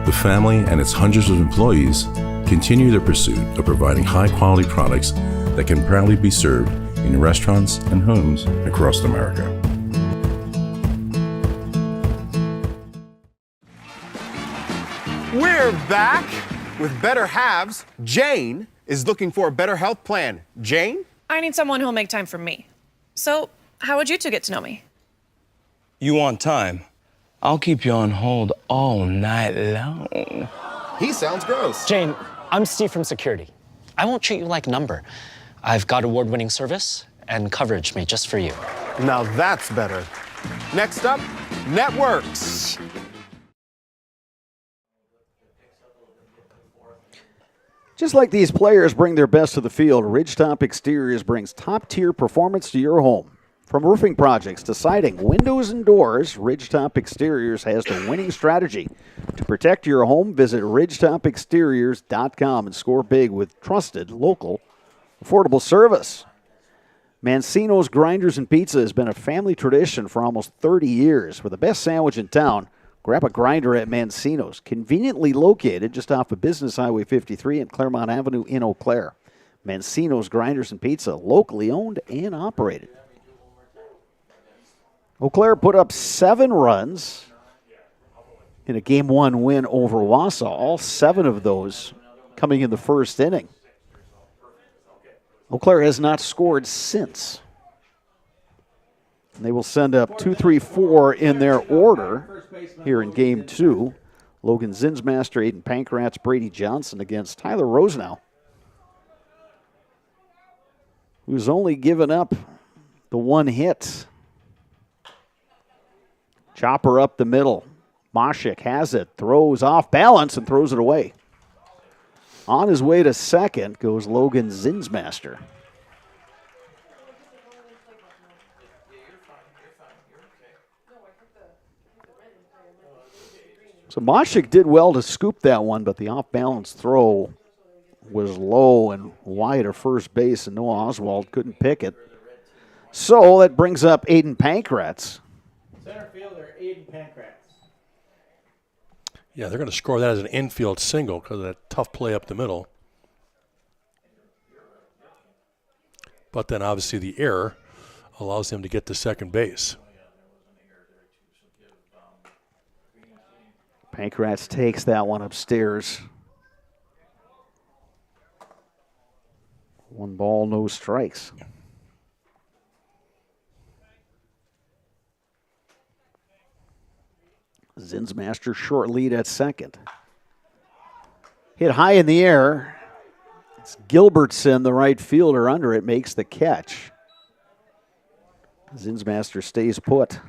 the family and its hundreds of employees continue their pursuit of providing high-quality products that can proudly be served in restaurants and homes across America. We're back with Better Halves. Jane is looking for a better health plan. Jane? I need someone who'll make time for me. So, how would you two get to know me? You want time? I'll keep you on hold all night long. He sounds gross. Jane, I'm Steve from security. I won't treat you like a number. I've got award-winning service and coverage made just for you. Now that's better. Next up, networks. Just like these players bring their best to the field, Ridgetop Exteriors brings top-tier performance to your home. From roofing projects to siding, windows, and doors, Ridgetop Exteriors has the winning strategy. To protect your home, visit ridgetopexteriors.com and score big with trusted, local, affordable service. Mancino's Grinders and Pizza has been a family tradition for almost 30 years. For the best sandwich in town, grab a grinder at Mancino's, conveniently located just off of Business Highway 53 and Claremont Avenue in Eau Claire. Mancino's Grinders and Pizza, locally owned and operated. Eau Claire put up 7 runs in a Game 1 win over Wausau, all 7 of those coming in the first inning. Eau Claire has not scored since. And they will send up 2, 3, 4 in their order here in Game 2. Logan Zinsmaster, Aiden Pankratz, Brady Johnson against Tyler Rosenau, who's only given up the 1 hit. Chopper up the middle. Moshik has it, throws off balance and throws it away. On his way to second goes Logan Zinsmaster. So Moshik did well to scoop that one, but the off-balance throw was low and wide of first base, and Noah Oswald couldn't pick it. So that brings up Aiden Pankratz. Center fielder, Aiden Pankratz. Yeah, they're going to score that as an infield single because of that tough play up the middle. But then obviously the error allows him to get to second base. Pankratz takes that one upstairs. 1 ball, no strikes. Zinsmaster short lead at second. Hit high in the air. It's Gilbertson, the right fielder, under it, makes the catch. Zinsmaster stays put.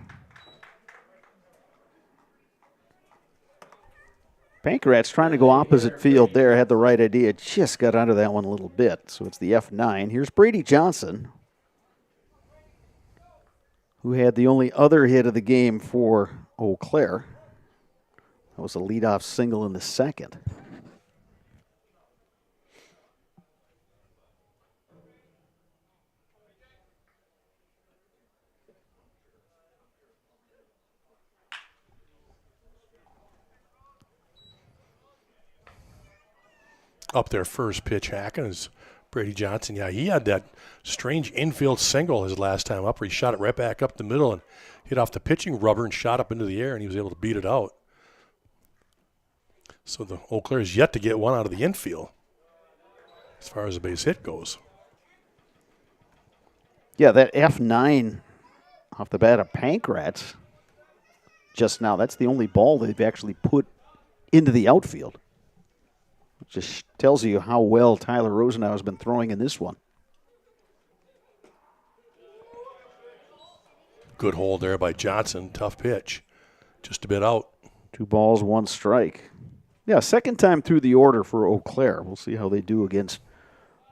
Pankratz trying to go opposite field there, had the right idea, just got under that one a little bit. So it's the F9. Here's Brady Johnson, who had the only other hit of the game for Eau Claire. That was a leadoff single in the second. Up there first pitch, hacking is Brady Johnson. Yeah, he had that strange infield single his last time up where he shot it right back up the middle and hit off the pitching rubber and shot up into the air, and he was able to beat it out. So the Eau Claire is yet to get one out of the infield as far as a base hit goes. Yeah, that F9 off the bat of Pankratz just now, that's the only ball they've actually put into the outfield. It just tells you how well Tyler Rosenau has been throwing in this one. Good hold there by Johnson. Tough pitch. Just a bit out. 2 balls, 1 strike. Yeah, second time through the order for Eau Claire. We'll see how they do against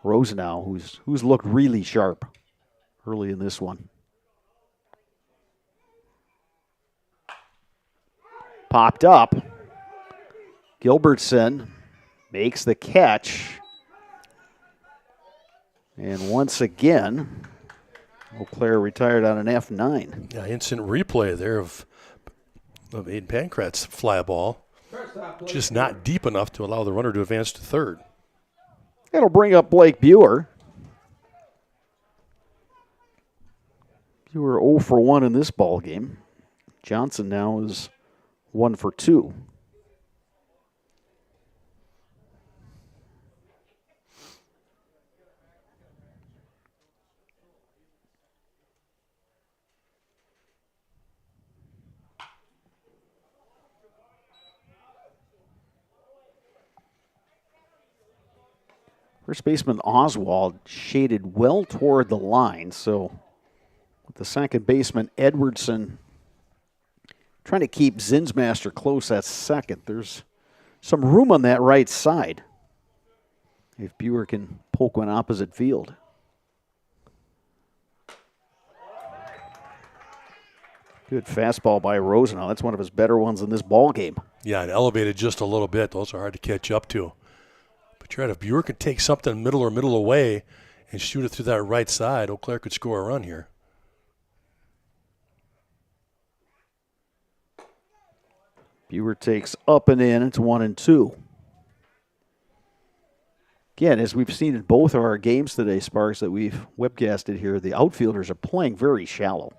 Rosenau, who's looked really sharp early in this one. Popped up. Gilbertson makes the catch. And once again, Eau Claire retired on an F9. Yeah, instant replay there of Aiden Pankratz fly ball. Just not deep enough to allow the runner to advance to third. That'll bring up Blake Buer. Buer 0 for 1 in this ball game. Johnson now is 1 for 2. First baseman Oswald shaded well toward the line, so with the second baseman Edwardson trying to keep Zinsmaster close at second. There's some room on that right side if Buer can poke one opposite field. Good fastball by Rosenau. That's one of his better ones in this ball game. Yeah, it elevated just a little bit. Those are hard to catch up to. But you're right, if Buer could take something middle or middle away and shoot it through that right side, Eau Claire could score a run here. Buer takes up and in. It's 1-2. Again, as we've seen in both of our games today, Sparks, that we've webcasted here, the outfielders are playing very shallow.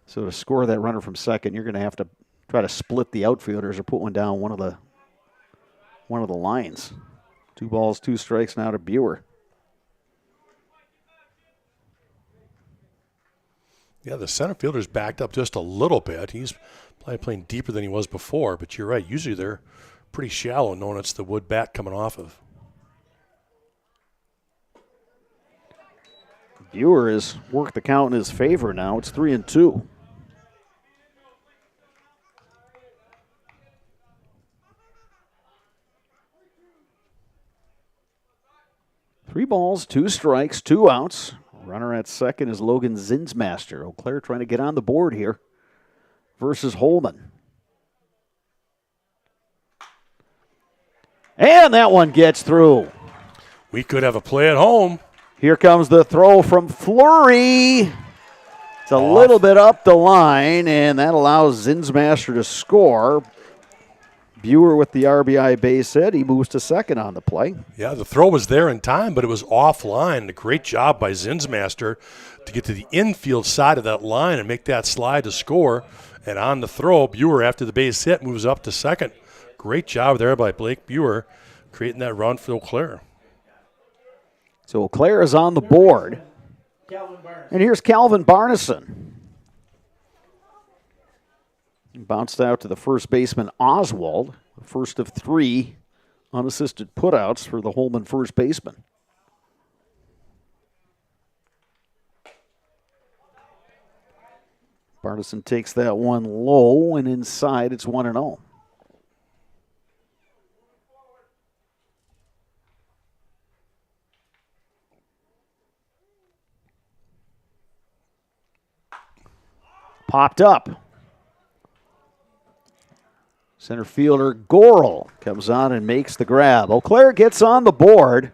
So to score that runner from second, you're going to have to try to split the outfielders or put one down one of the lines. 2 balls, 2 strikes now to Buer. Yeah, the center fielder's backed up just a little bit. He's probably playing deeper than he was before, but you're right. Usually they're pretty shallow, knowing it's the wood bat coming off of. Buer has worked the count in his favor now. It's 3-2. Three balls, 2 strikes, 2 outs. Runner at second is Logan Zinsmaster. Eau Claire trying to get on the board here versus Holmen. And that one gets through. We could have a play at home. Here comes the throw from Fleury. It's a little bit up the line, and that allows Zinsmaster to score. Buer with the RBI base hit. He moves to second on the play. Yeah, the throw was there in time, but it was offline. A great job by Zinsmaster to get to the infield side of that line and make that slide to score. And on the throw, Buer, after the base hit, moves up to second. Great job there by Blake Buer, creating that run for Eau Claire. So Eau Claire is on the board. And here's Calvin Barneson. Bounced out to the first baseman, Oswald. The first of 3 unassisted putouts for the Holmen first baseman. Barneson takes that one low, and inside it's 1-0. Popped up. Center fielder Gorel comes on and makes the grab. Eau Claire gets on the board.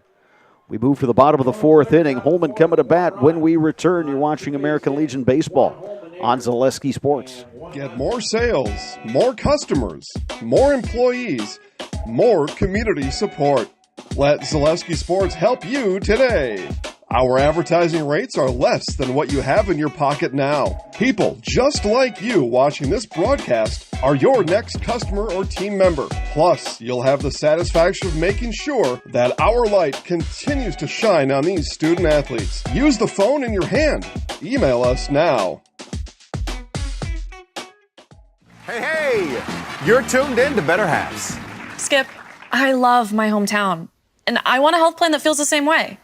We move to the bottom of the 4th inning. Holmen coming to bat when we return. You're watching American Legion Baseball on Zaleski Sports. Get more sales, more customers, more employees, more community support. Let Zaleski Sports help you today. Our advertising rates are less than what you have in your pocket now. People just like you watching this broadcast are your next customer or team member. Plus, you'll have the satisfaction of making sure that our light continues to shine on these student athletes. Use the phone in your hand. Email us now. Hey, you're tuned in to Better Halves. Skip, I love my hometown, and I want a health plan that feels the same way.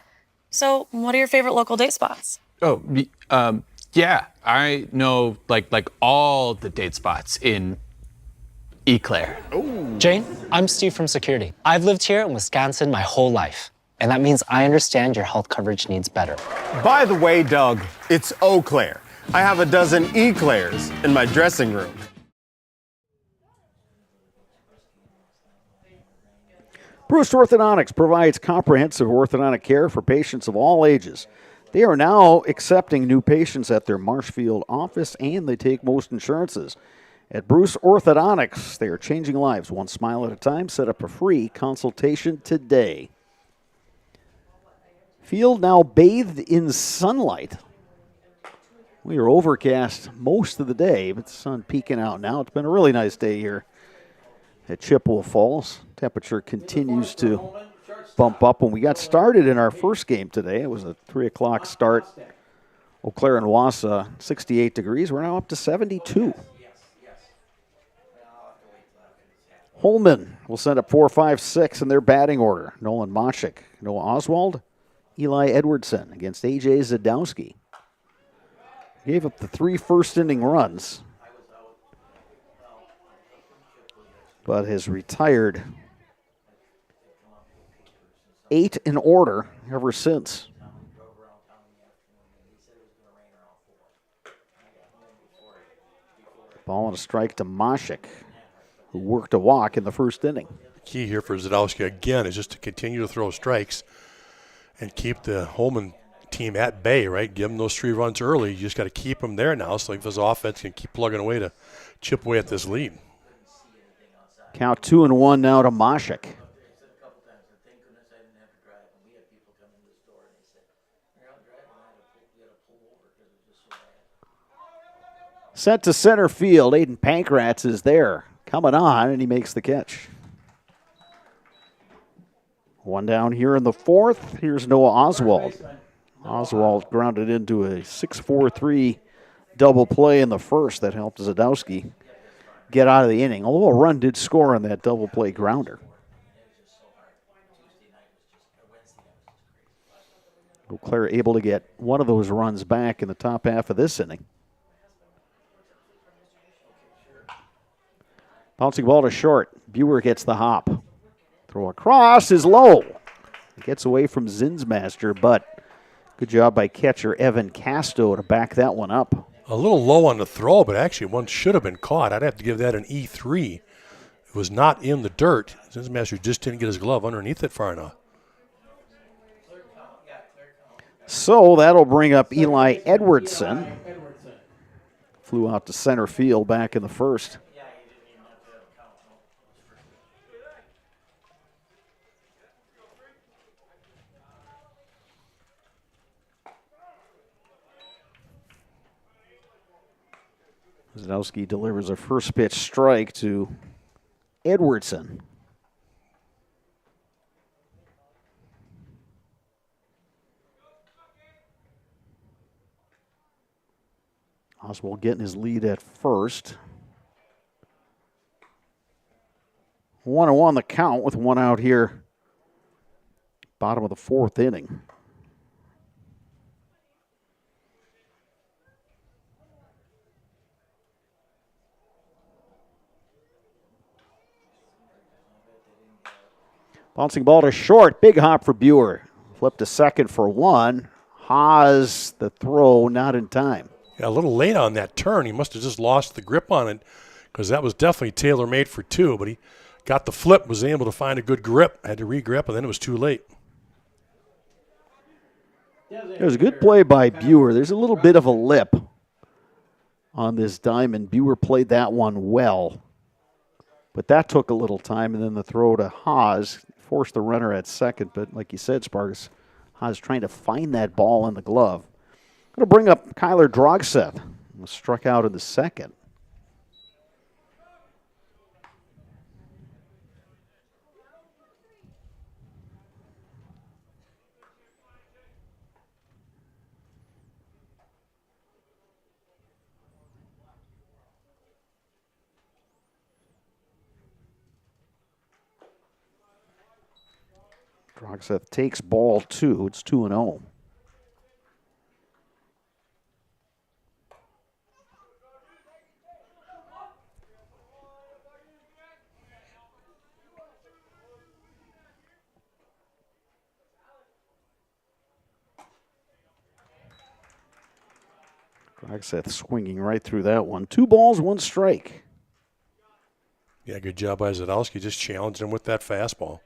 So, what are your favorite local date spots? Oh, yeah, I know like all the date spots in Eau Claire. Jane, I'm Steve from Security. I've lived here in Wisconsin my whole life, and that means I understand your health coverage needs better. By the way, Doug, it's Eau Claire. I have a dozen Eclairs in my dressing room. Bruce Orthodontics provides comprehensive orthodontic care for patients of all ages. They are now accepting new patients at their Marshfield office, and they take most insurances. At Bruce Orthodontics, they are changing lives one smile at a time. Set up a free consultation today. Field now bathed in sunlight. We are overcast most of the day, but the sun peeking out now. It's been a really nice day here at Chippewa Falls. Temperature continues to bump up. When we got started in our first game today, it was a 3 o'clock start. Eau Claire and Wausau, 68 degrees. We're now up to 72. Holmen will send up 4, 5, 6 in their batting order. Nolan Moshik, Noah Oswald, Eli Edwardson against A.J. Zadowski. Gave up the 3 first-inning runs, but has retired 8 in order ever since. Ball and a strike to Moshik, who worked a walk in the first inning. Key here for Zadowski again is just to continue to throw strikes and keep the Holmen team at bay, right? Give them those 3 runs early. You just got to keep them there now so if his offense can keep plugging away to chip away at this lead. Count 2-1 now to Moshik. Sent to center field. Aiden Pankratz is there. Coming on, and he makes the catch. 1 down here in the 4th. Here's Noah Oswald. Oswald grounded into a 6-4-3 double play in the first that helped Zadowski get out of the inning. Although a run did score on that double play grounder. Eau Claire able to get one of those runs back in the top half of this inning. Bouncing ball to short. Buer gets the hop. Throw across is low. It gets away from Zinsmaster, but good job by catcher Evan Casto to back that one up. A little low on the throw, but actually one should have been caught. I'd have to give that an E3. It was not in the dirt. Zinsmaster just didn't get his glove underneath it far enough. So that'll bring up Eli Edwardson. Flew out to center field back in the first. Zadowski delivers a first pitch strike to Edwardson. Oswald getting his lead at first. 1-1 the count with 1 out here. Bottom of the 4th inning. Bouncing ball to short. Big hop for Buer. Flip to second for 1. Haas, the throw, not in time. Yeah, a little late on that turn. He must have just lost the grip on it because that was definitely tailor-made for 2. But he got the flip, was able to find a good grip, had to re-grip, and then it was too late. It was a good play by Buer. There's a little bit of a lip on this diamond. Buer played that one well. But that took a little time, and then the throw to Haas forced the runner at second. But like you said, Sparks, Haas trying to find that ball in the glove. Going to bring up Kyler Drogseth, who struck out in the second. Drogseth takes ball 2. It's 2-0. Drogseth swinging right through that one. 2 balls, 1 strike. Yeah, good job by Zadowski. Just challenged him with that fastball.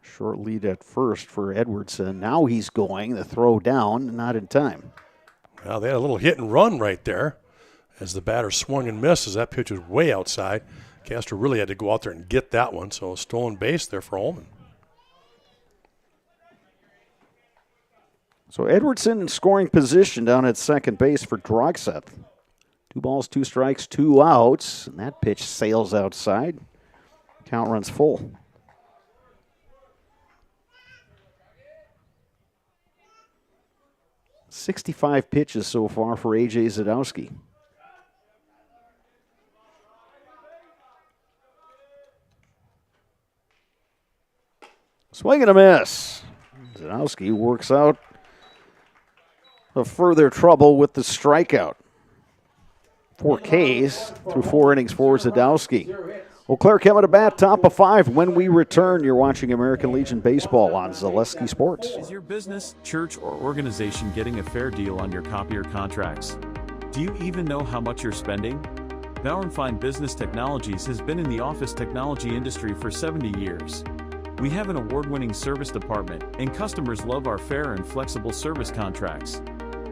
Short lead at first for Edwardson. Now he's going. The throw down, not in time. Well, they had a little hit and run right there as the batter swung and missed as that pitch was way outside. Castro really had to go out there and get that one, so a stolen base there for Holmen. So Edwardson in scoring position down at second base for Drogseth. 2 balls, 2 strikes, 2 outs, and that pitch sails outside. Count runs full. .65 pitches so far for A.J. Zadowski. Swing and a miss. Zadowski works out of further trouble with the strikeout. 4 Ks through 4 innings for Zadowski. Eau Claire coming to bat, top of 5. When we return, you're watching American Legion Baseball on Zaleski Sports. Is your business, church, or organization getting a fair deal on your copier contracts? Do you even know how much you're spending? Bauernfeind Business Technologies has been in the office technology industry for 70 years. We have an award-winning service department, and customers love our fair and flexible service contracts.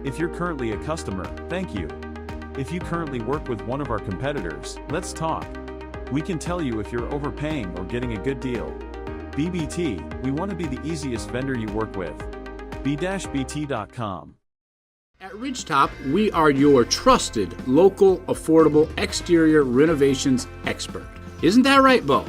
If you're currently a customer, thank you. If you currently work with one of our competitors, let's talk. We can tell you if you're overpaying or getting a good deal. BBT, we want to be the easiest vendor you work with. b-bt.com. At Ridgetop, we are your trusted, local, affordable exterior renovations expert. Isn't that right, Bo?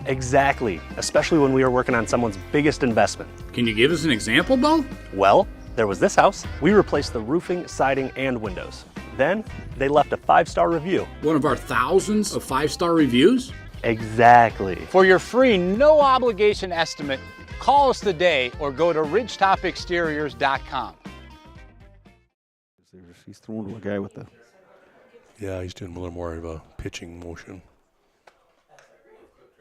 Exactly, especially when we are working on someone's biggest investment. Can you give us an example, Bo? Well, there was this house. We replaced the roofing, siding, and windows. Then, they left a 5-star review. One of our thousands of 5-star reviews? Exactly. For your free, no obligation estimate, call us today or go to ridgetopexteriors.com. He's throwing to a guy with the... Yeah, he's doing a little more of a pitching motion.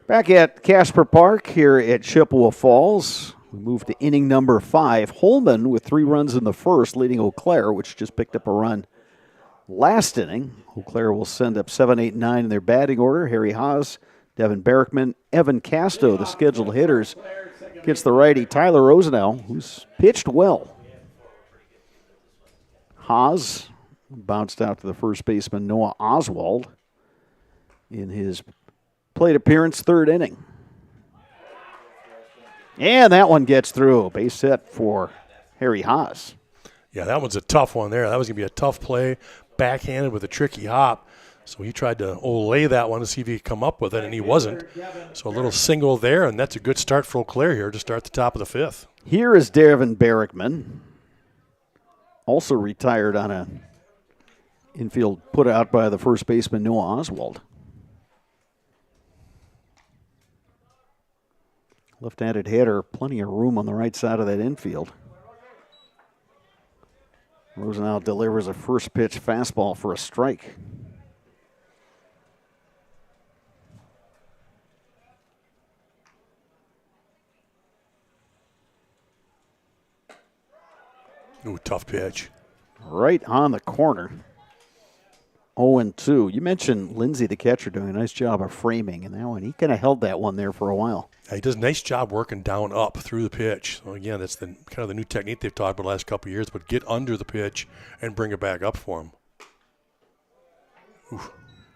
Back at Casper Park here at Chippewa Falls. We move to inning number 5. Holmen with 3 runs in the first, leading Eau Claire, which just picked up a run last inning. Eau Claire will send up 7, 8, 9 in their batting order. Harry Haas, Devin Berrickman, Evan Casto, the scheduled hitters, against the righty Tyler Rosenau, who's pitched well. Haas bounced out to the first baseman Noah Oswald in his plate appearance, 3rd inning. And that one gets through. Base hit for Harry Haas. Yeah, that one's a tough one there. That was going to be a tough play, backhanded with a tricky hop. So he tried to lay that one to see if he could come up with it, and he wasn't. So a little single there, and that's a good start for Eau Claire here to start the top of the 5th. Here is Devin Berrickman, also retired on a infield put out by the first baseman Noah Oswald. Left-handed hitter, plenty of room on the right side of that infield. Rosenau delivers a first pitch fastball for a strike. Ooh, tough pitch. Right on the corner. 0-2. You mentioned Lindsey, the catcher, doing a nice job of framing in that one. He kind of held that one there for a while. Yeah, he does a nice job working down up through the pitch. So again, that's the kind of the new technique they've taught about the last couple of years, but get under the pitch and bring it back up for him. Oof.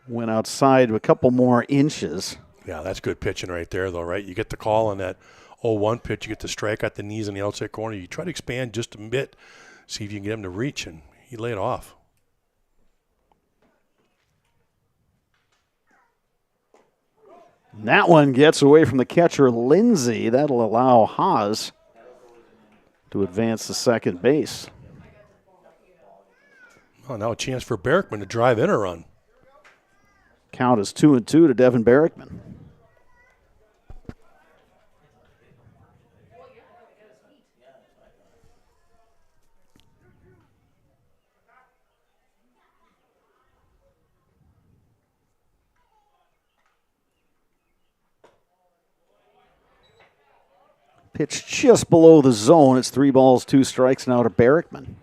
Went outside a couple more inches. Yeah, that's good pitching right there, though, right? You get the call on that 0-1 pitch. You get the strike at the knees in the outside corner. You try to expand just a bit, see if you can get him to reach, and he laid off. And that one gets away from the catcher, Lindsay. That'll allow Haas to advance to second base. Oh, now a chance for Berkman to drive in a run. Count is 2-2 to Devin Berkman. Pitch just below the zone. It's 3 balls, 2 strikes now to Berkman.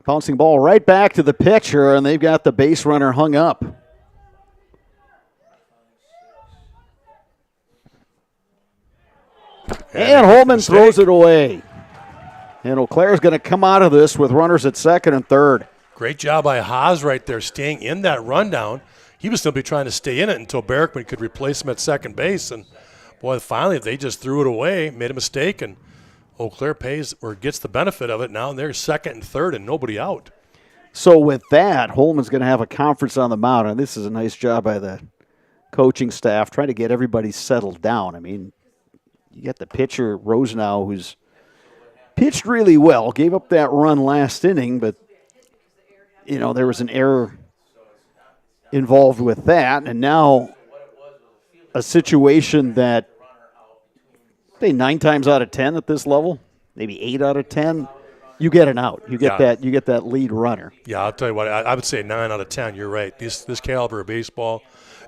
Bouncing ball right back to the pitcher, and they've got the base runner hung up. And Holmen throws it away. And Eau Claire's going to come out of this with runners at second and third. Great job by Haas right there, staying in that rundown. He was simply trying to stay in it until Berkman could replace him at second base. And, boy, finally they just threw it away, made a mistake, and Eau Claire pays or gets the benefit of it. Now they're second and third and nobody out. So with that, Holman's going to have a conference on the mound, and this is a nice job by the coaching staff trying to get everybody settled down. I mean, you got the pitcher, Rosenau, who's pitched really well, gave up that run last inning, but, you know, there was an error involved with that. And now a situation that, say, 9 times out of 10 at this level, maybe 8 out of 10, you get an out. You get that. You get that lead runner. Yeah, I'll tell you what. I would say 9 out of 10. You're right. This caliber of baseball,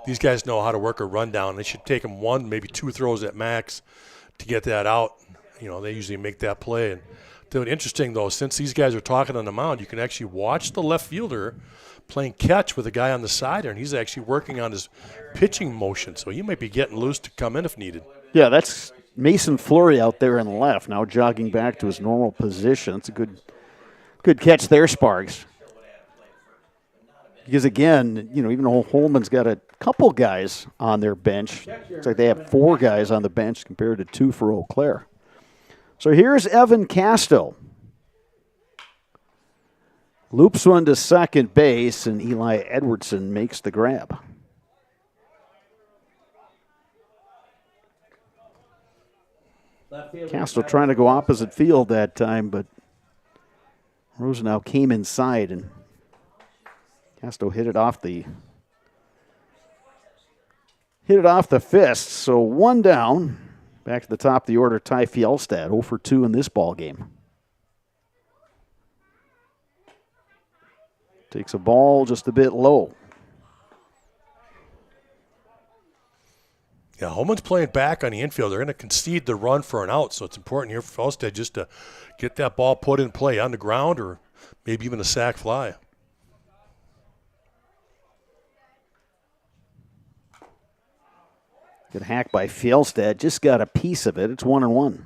these guys know how to work a rundown. They should take them 1, maybe 2 throws at max to get that out. You know, they usually make that play. And dude, interesting though, since these guys are talking on the mound, you can actually watch the left fielder playing catch with a guy on the side there, and he's actually working on his pitching motion. So he might be getting loose to come in if needed. Yeah, that's Mason Fleury out there in left, now jogging back to his normal position. It's a good catch there, Sparks. Because, again, you know, even though Holman's got a couple guys on their bench, it's like they have 4 guys on the bench compared to 2 for Eau Claire. So here's Evan Casto. Loops one to second base, and Eli Edwardson makes the grab. Casto trying to go opposite field that time, but Rosenau came inside, and Casto hit it off the fist. So 1 down. Back to the top of the order, Ty Fjellstad, 0 for 2 in this ball game. Takes a ball just a bit low. Yeah, Holman's playing back on the infield. They're going to concede the run for an out, so it's important here for Fjellstad just to get that ball put in play on the ground or maybe even a sac fly. Good hack by Fjellstad. Just got a piece of it. It's 1-1.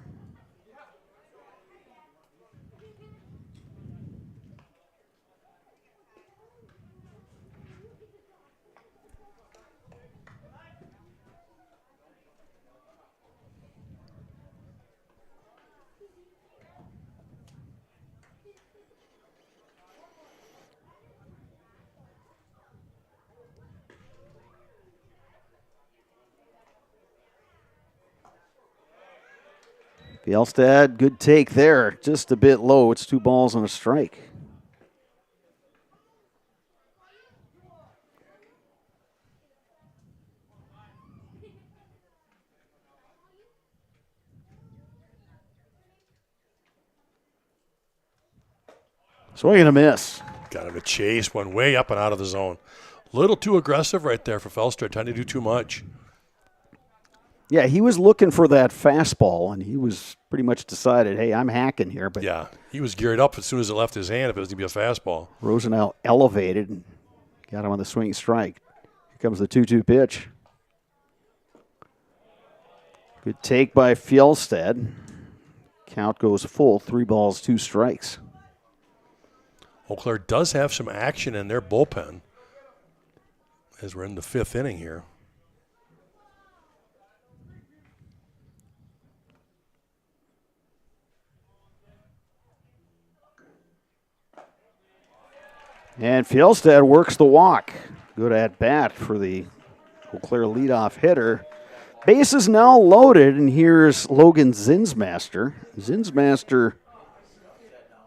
Fjellstad, good take there. Just a bit low. It's 2 balls and a strike. Swing and a miss. Got him a chase, one way up and out of the zone. A little too aggressive right there for Fjellstad, trying to do too much. Yeah, he was looking for that fastball, and he was pretty much decided, hey, I'm hacking here. But yeah, he was geared up as soon as it left his hand if it was going to be a fastball. Rosenau elevated and got him on the swing strike. Here comes the 2-2 pitch. Good take by Fjellstad. Count goes full, 3 balls, 2 strikes. Eau Claire does have some action in their bullpen as we're in the 5th inning here. And Fjellstad works the walk. Good at bat for the Eau Claire leadoff hitter. Base is now loaded, and here's Logan Zinsmaster. Zinsmaster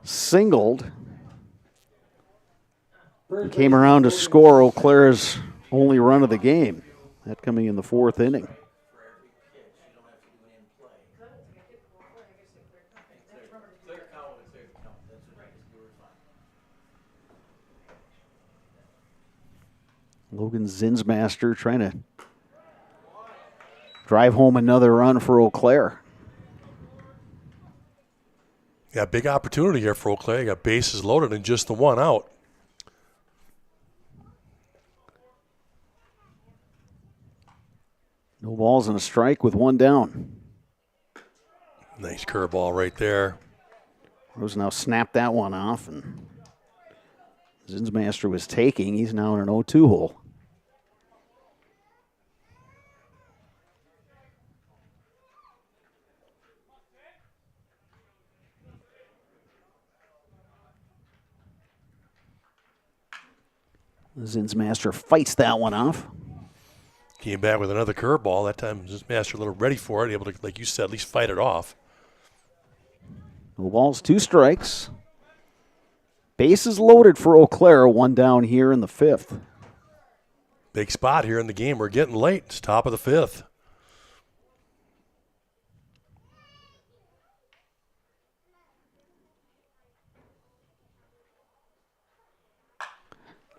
singled. And came around to score Eau Claire's only run of the game. That coming in the 4th inning. Logan Zinsmaster trying to drive home another run for Eau Claire. Yeah, big opportunity here for Eau Claire. You got bases loaded and just the one out. No balls and a strike with 1 down. Nice curveball right there. Rose now snapped that one off, and Zinsmaster was taking. He's now in an 0-2 hole. Zinsmaster fights that one off. Came back with another curveball. That time, Zinsmaster a little ready for it, able to, like you said, at least fight it off. No balls, 2 strikes. Bases loaded for Eau Claire, 1 down here in the 5th. Big spot here in the game. We're getting late. It's top of the 5th.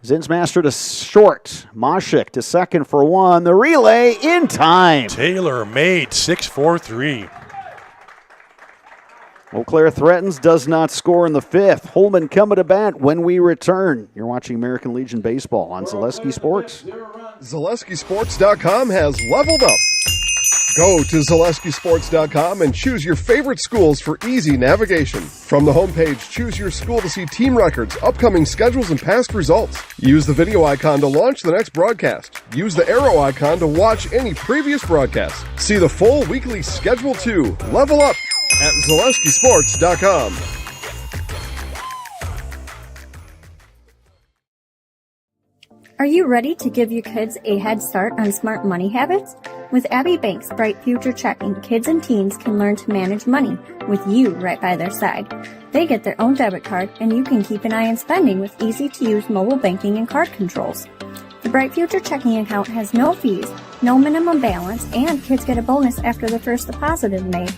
Zinsmaster to short. Moshik to second for 1. The relay in time. Taylor made 6-4-3. Eau Claire threatens, does not score in the 5th. Holmen coming to bat when we return. You're watching American Legion Baseball on Zaleski Sports. ZaleskiSports.com has leveled up. Go to ZaleskiSports.com and choose your favorite schools for easy navigation. From the homepage, choose your school to see team records, upcoming schedules, and past results. Use the video icon to launch the next broadcast. Use the arrow icon to watch any previous broadcast. See the full weekly schedule too. Level up at ZaleskiSports.com. Are you ready to give your kids a head start on smart money habits? With Abbey Bank's Bright Future Checking, kids and teens can learn to manage money with you right by their side. They get their own debit card, and you can keep an eye on spending with easy-to-use mobile banking and card controls. The Bright Future Checking account has no fees, no minimum balance, and kids get a bonus after the first deposit is made.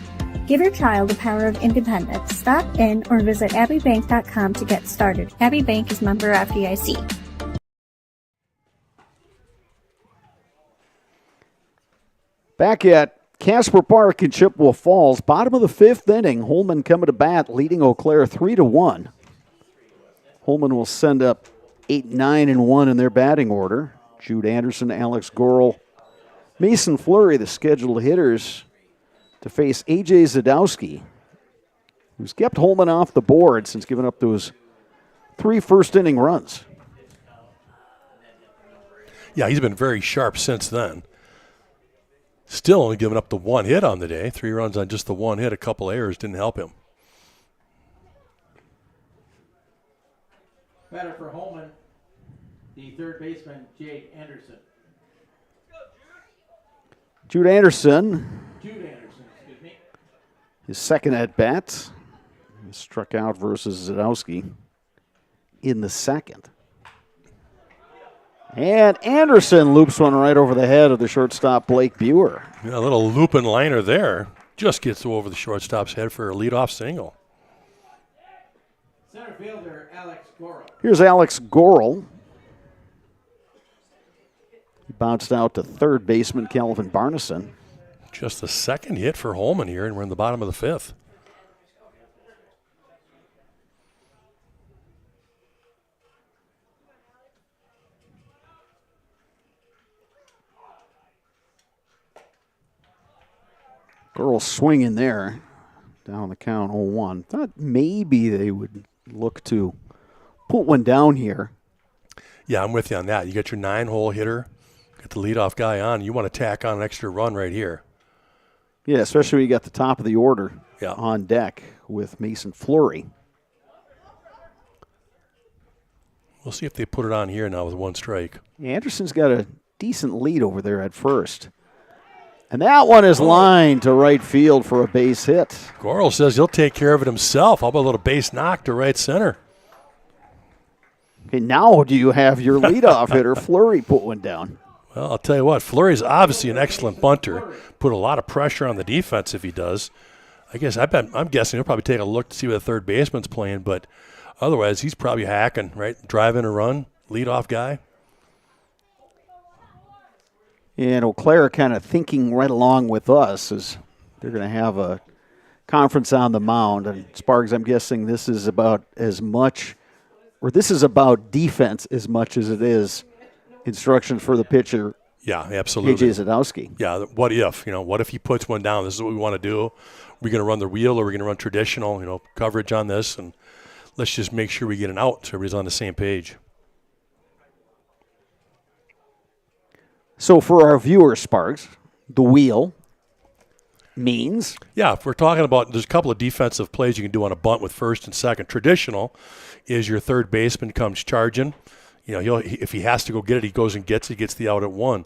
Give your child the power of independence. Stop in or visit abbeybank.com to get started. Abbey Bank is member FDIC. Back at Casper Park in Chippewa Falls, bottom of the 5th inning. Holmen coming to bat, leading Eau Claire 3-1. Holmen will send up 8, 9, and 1 in their batting order. Jude Anderson, Alex Gorel, Mason Fleury, the scheduled hitters, to face A.J. Zadowski, who's kept Holmen off the board since giving up those 3 first-inning runs. Yeah, he's been very sharp since then. Still only giving up the 1 hit on the day. 3 runs on just the 1 hit. A couple errors didn't help him. Batter for Holmen, the third baseman, Jade Anderson. Jude Anderson. Excuse me. His second at bat. He struck out versus Zadowski in the 2nd. And Anderson loops one right over the head of the shortstop, Blake Buer. Yeah, a little looping liner there. Just gets over the shortstop's head for a leadoff single. Center fielder, Alex Gorel. Here's Alex Gorel. He bounced out to third baseman Calvin Barneson. Just the 2nd hit for Holmen here, and we're in the bottom of the 5th. Earl swinging there. Down the count, 0-1. Thought maybe they would look to put one down here. Yeah, I'm with you on that. You get your 9-hole hitter, get the leadoff guy on. You want to tack on an extra run right here. Yeah, especially when you got the top of the order on deck with Mason Fleury. We'll see if they put it on here now with 1 strike. Anderson's got a decent lead over there at first. And that one is lined to right field for a base hit. Gorel says he'll take care of it himself. How about a little base knock to right center? Okay, now do you have your leadoff hitter, Fleury, put one down? Well, I'll tell you what, Fleury's obviously an excellent bunter. Put a lot of pressure on the defense if he does. I'm guessing he'll probably take a look to see where the third baseman's playing, but otherwise he's probably hacking, right? Driving a run, leadoff guy. And Eau Claire kind of thinking right along with us as they're going to have a conference on the mound. And Sparks, I'm guessing this is about as much, or this is about defense as much as it is instructions for the pitcher. Yeah, absolutely. AJ Zadowski. Yeah, what if? What if he puts one down? This is what we want to do. We're going to run the wheel, or we're going to run traditional, coverage on this, and let's just make sure we get an out so everybody's on the same page. So for our viewers, Sparks, the wheel means? Yeah, if we're talking about, there's a couple of defensive plays you can do on a bunt with first and second. Traditional is your third baseman comes charging. If he has to go get it, he goes and gets it. He gets the out at 1.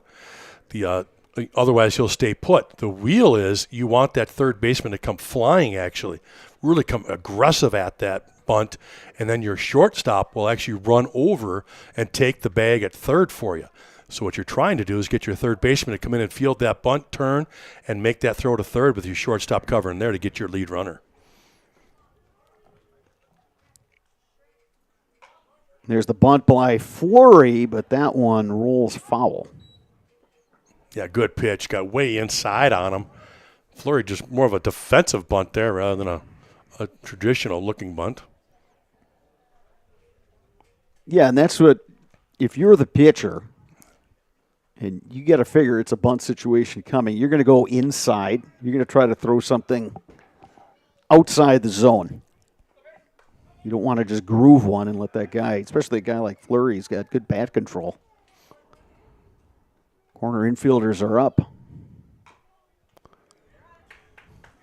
Otherwise, he'll stay put. The wheel is you want that third baseman to come flying, actually, really come aggressive at that bunt, and then your shortstop will actually run over and take the bag at third for you. So what you're trying to do is get your third baseman to come in and field that bunt, turn, and make that throw to third with your shortstop covering there to get your lead runner. There's the bunt by Fleury, but that one rolls foul. Yeah, good pitch. Got way inside on him. Fleury just more of a defensive bunt there rather than a traditional-looking bunt. Yeah, and that's what, if you're the pitcher, and you got to figure it's a bunt situation coming, you're going to go inside. You're going to try to throw something outside the zone. You don't want to just groove one and let that guy, especially a guy like Fleury, he's got good bat control. Corner infielders are up.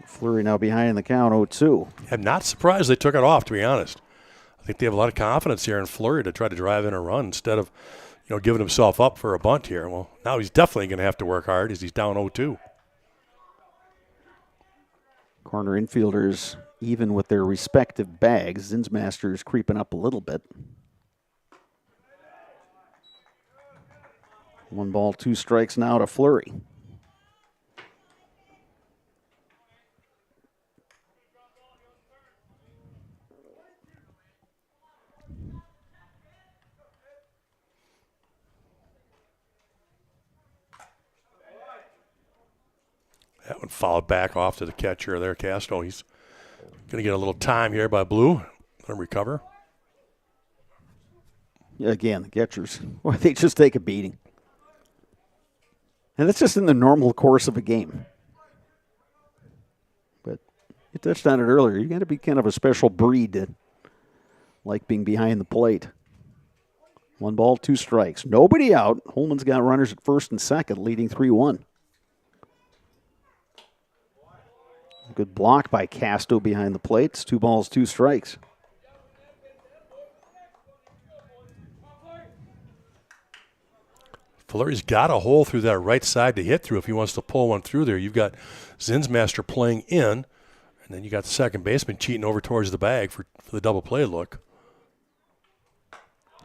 Fleury now behind in the count, 0-2. I'm not surprised they took it off, to be honest. I think they have a lot of confidence here in Fleury to try to drive in a run instead of giving himself up for a bunt here. Well, now he's definitely going to have to work hard as he's down 0-2. Corner infielders, even with their respective bags. Zinsmaster is creeping up a little bit. 1 ball, 2 strikes now to Fleury. That one fouled back off to the catcher there, Castro. He's going to get a little time here by Blue. Let him recover. Yeah, again, the catchers, well, they just take a beating. And that's just in the normal course of a game. But you touched on it earlier. You got to be kind of a special breed to like being behind the plate. 1 ball, 2 strikes. Nobody out. Holman's got runners at first and second, leading 3-1. Good block by Casto behind the plate. It's 2 balls, 2 strikes. Fleury's got a hole through that right side to hit through if he wants to pull one through there. You've got Zinsmaster playing in, and then you got the second baseman cheating over towards the bag for the double play look.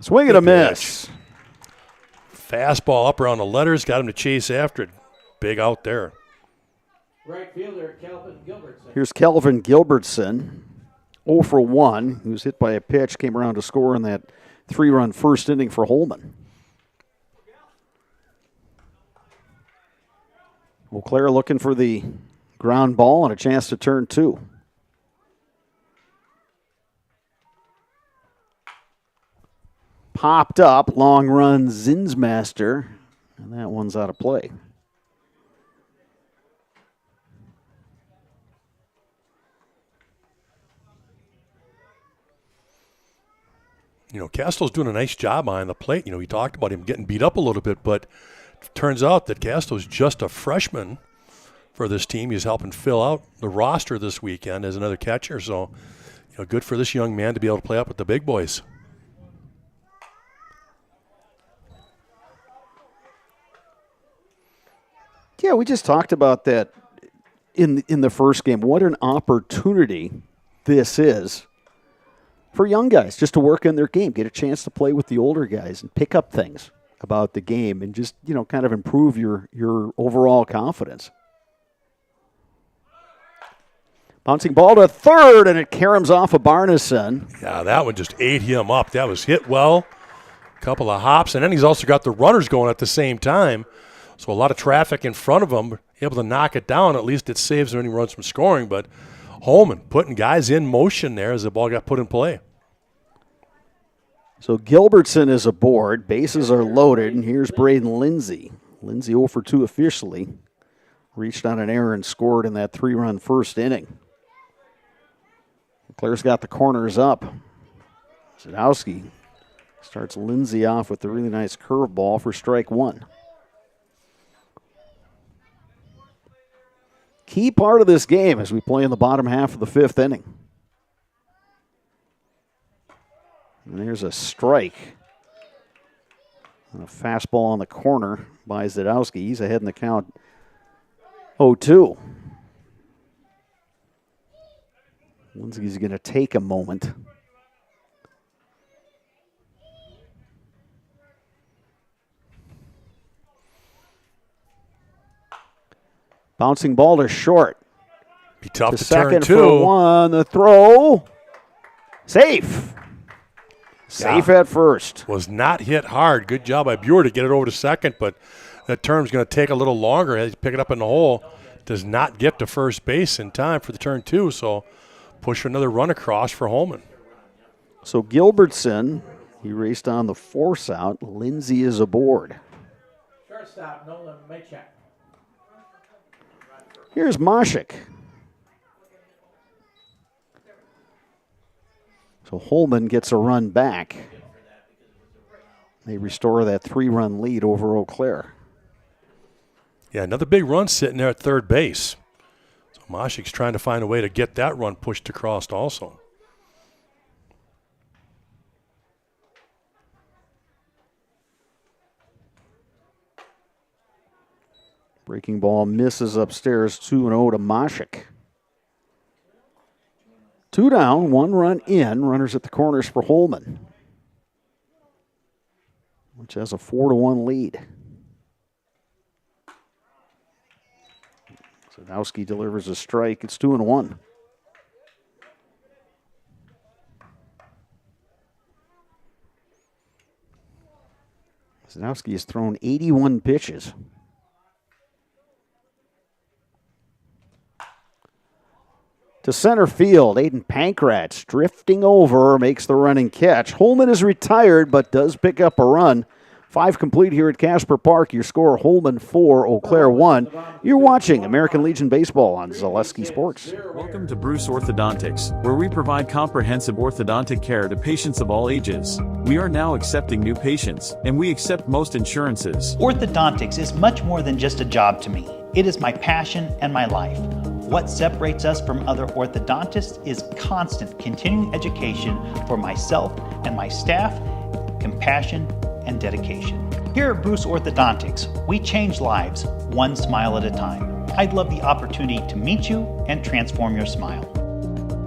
Swing and a miss. Fastball up around the letters, got him to chase after it. Big out there. Right fielder, Kelvin Gilbertson. Here's Kelvin Gilbertson, 0 for 1. He was hit by a pitch, came around to score in that 3-run first inning for Holmen. Eau Claire looking for the ground ball and a chance to turn 2. Popped up, long run Zinsmaster, and that one's out of play. Castro's doing a nice job behind the plate. We talked about him getting beat up a little bit, but it turns out that Castro's just a freshman for this team. He's helping fill out the roster this weekend as another catcher. So, good for this young man to be able to play up with the big boys. Yeah, we just talked about that in the first game. What an opportunity this is for young guys just to work on their game, get a chance to play with the older guys and pick up things about the game and just, kind of improve your overall confidence. Bouncing ball to third, and it caroms off of Barneson. Yeah, that one just ate him up. That was hit well, a couple of hops, and then he's also got the runners going at the same time. So a lot of traffic in front of him, able to knock it down. At least it saves him any runs from scoring. But Holmen putting guys in motion there as the ball got put in play. So Gilbertson is aboard. Bases are loaded, and here's Braden Lindsay. Lindsay 0 for 2 officially. Reached on an error and scored in that 3-run first inning. Claire's got the corners up. Sadowski starts Lindsay off with a really nice curveball for strike one. Key part of this game as we play in the bottom half of the fifth inning. And there's a strike. And a fastball on the corner by Zadowski. He's ahead in the count 0-2. Lindsay's going to take a moment. Bouncing ball to short. Be tough to second turn two. For one. The throw. Safe. Safe at first. Was not hit hard. Good job by Buer to get it over to second, but that turn's going to take a little longer as he pick it up in the hole. Does not get to first base in time for the turn two, so push another run across for Holmen. So Gilbertson, he raced on the force out. Lindsay is aboard. Shortstop, Nolan Maychek. Here's Moshik. So Holmen gets a run back. They restore that 3-run lead over Eau Claire. Yeah, another big run sitting there at third base. So Moshik's trying to find a way to get that run pushed across also. Breaking ball misses upstairs, 2-0 to Moshik. 2 down, 1 run in. Runners at the corners for Holmen, which has a 4-1 lead. Sadowski delivers a strike. It's 2-1. Sadowski has thrown 81 pitches. To center field, Aiden Pankratz drifting over, makes the running catch. Holmen is retired, but does pick up a run. 5 complete here at Casper Park. Your score, Holmen 4, Eau Claire 1. You're watching American Legion Baseball on Zaleski Sports. Welcome to Bruce Orthodontics, where we provide comprehensive orthodontic care to patients of all ages. We are now accepting new patients, and we accept most insurances. Orthodontics is much more than just a job to me. It is my passion and my life. What separates us from other orthodontists is constant continuing education for myself and my staff, compassion, and dedication. Here at Bruce Orthodontics, we change lives one smile at a time. I'd love the opportunity to meet you and transform your smile.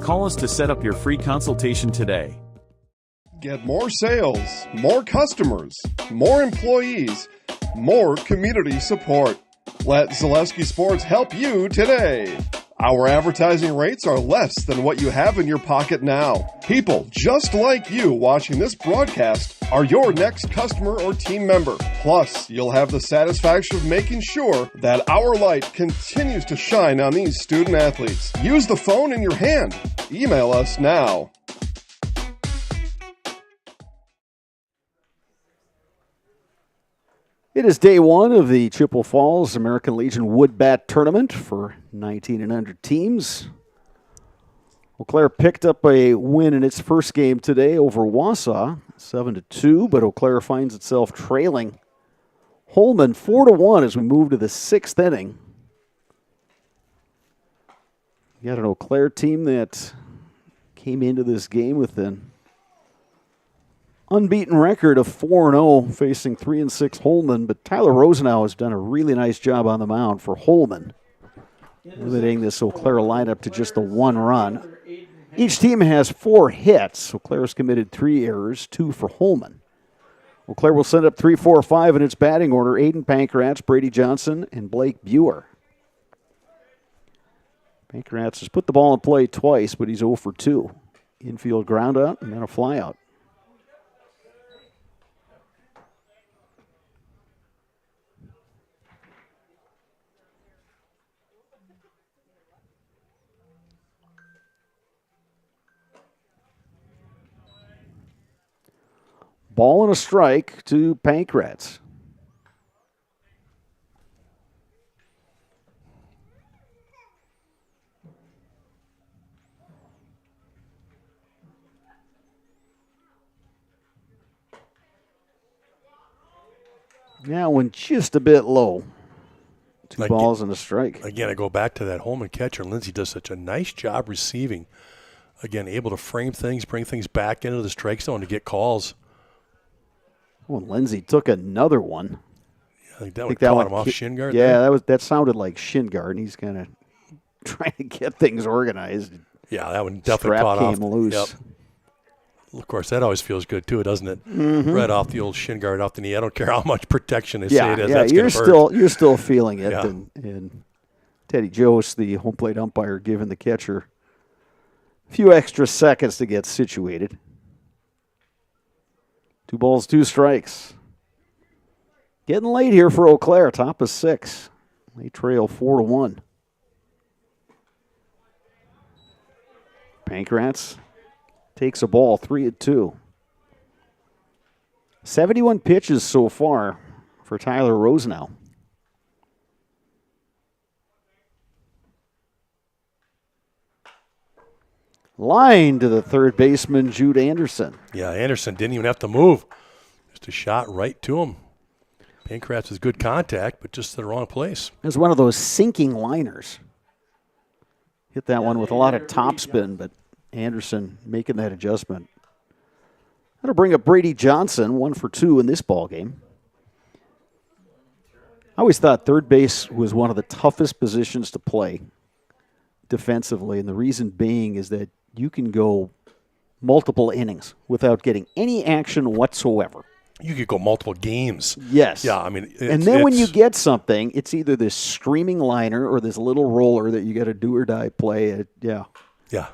Call us to set up your free consultation today. Get more sales, more customers, more employees, more community support. Let Zaleski Sports help you today. Our advertising rates are less than what you have in your pocket now. People just like you watching this broadcast are your next customer or team member. Plus, you'll have the satisfaction of making sure that our light continues to shine on these student athletes. Use the phone in your hand. Email us now. It is day 1 of the Chippewa Falls American Legion Wood Bat Tournament for 19 and under teams. Eau Claire picked up a win in its first game today over Wausau, 7-2, but Eau Claire finds itself trailing Holmen 4-1 as we move to the sixth inning. You got an Eau Claire team that came into this game with an unbeaten record of 4-0, facing 3-6 Holmen, but Tyler Rosenau has done a really nice job on the mound for Holmen, limiting this Eau Claire lineup to just the one run. Each team has 4 hits. Eau Claire's committed 3 errors, 2 for Holmen. Eau Claire will send up 3, 4, 5 in its batting order. Aiden Pankratz, Brady Johnson, and Blake Buer. Pankratz has put the ball in play twice, but he's 0 for 2. Infield ground out and then a fly out. Ball and a strike to Pankratz. Now one just a bit low. 2 balls and a strike. Again, I go back to that Holmen catcher. Lindsay does such a nice job receiving. Again, able to frame things, bring things back into the strike zone to get calls. Well, Lindsay took another one. Yeah, I think that one caught him off shin guard. Yeah, that sounded like shin guard, and he's kind of trying to get things organized. Yeah, that one definitely caught off. Strap came loose. Yep. Of course, that always feels good too, doesn't it? Mm-hmm. Right off the old shin guard, off the knee. I don't care how much protection they say it is. Yeah, that's you're still feeling it. Yeah. And Teddy Jost, the home plate umpire, giving the catcher a few extra seconds to get situated. 2 balls, 2 strikes. Getting late here for Eau Claire, top of 6. They trail 4-1. Pankratz takes a ball, 3-2. 71 pitches so far for Tyler Rosenau. Line to the third baseman, Jude Anderson. Yeah, Anderson didn't even have to move. Just a shot right to him. Pankratz is good contact, but just the wrong place. It was one of those sinking liners. Hit that one with a lot of topspin, but Anderson making that adjustment. That'll bring up Brady Johnson, 1 for 2 in this ball game. I always thought third base was one of the toughest positions to play defensively, and the reason being is that you can go multiple innings without getting any action whatsoever. You could go multiple games. Yes. Yeah, I mean, and then when you get something, it's either this screaming liner or this little roller that you got to do or die play. Yeah. Yeah.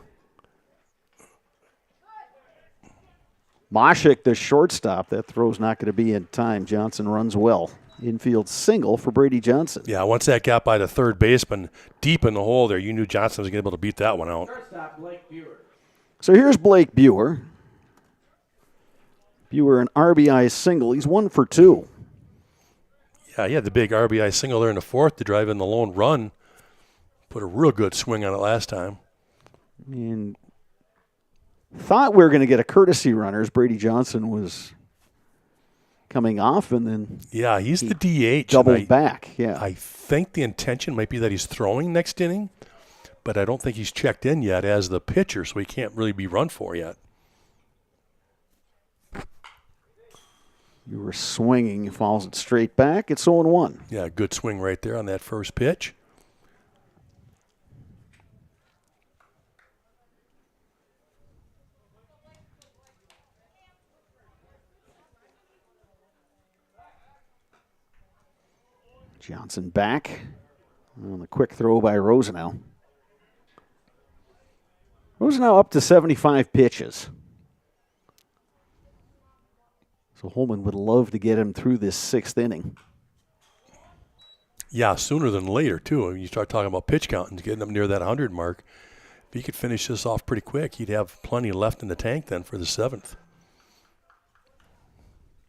Moshik, the shortstop, that throw's not going to be in time. Johnson runs well. Infield single for Brady Johnson. Yeah, once that got by the third baseman deep in the hole there, you knew Johnson was going to be able to beat that one out. Shortstop, Blake Buer. So here's Blake Buer. Buer, an RBI single. He's 1 for 2. Yeah, he had the big RBI single there in the fourth to drive in the lone run. Put a real good swing on it last time. And thought we were going to get a courtesy runner as Brady Johnson was coming off, and then yeah, he's the DH. Doubled back, yeah. I think the intention might be that he's throwing next inning, but I don't think he's checked in yet as the pitcher, so he can't really be run for yet. You were swinging, he falls it straight back. It's 0-1. Yeah, good swing right there on that first pitch. Johnson back on the quick throw by Rosenau. Rosenau up to 75 pitches. So Holmen would love to get him through this sixth inning. Yeah, sooner than later, too. When you start talking about pitch count and getting up near that 100 mark, if he could finish this off pretty quick, he'd have plenty left in the tank then for the seventh.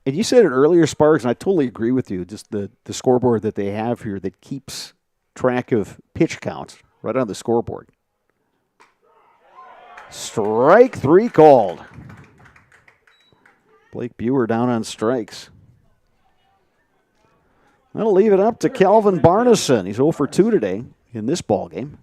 And you said it earlier, Sparks, and I totally agree with you. Just the scoreboard that they have here that keeps track of pitch counts right on the scoreboard. Strike 3 called. Blake Buer down on strikes. That'll leave it up to Calvin Barneson. He's 0 for 2 today in this ball game.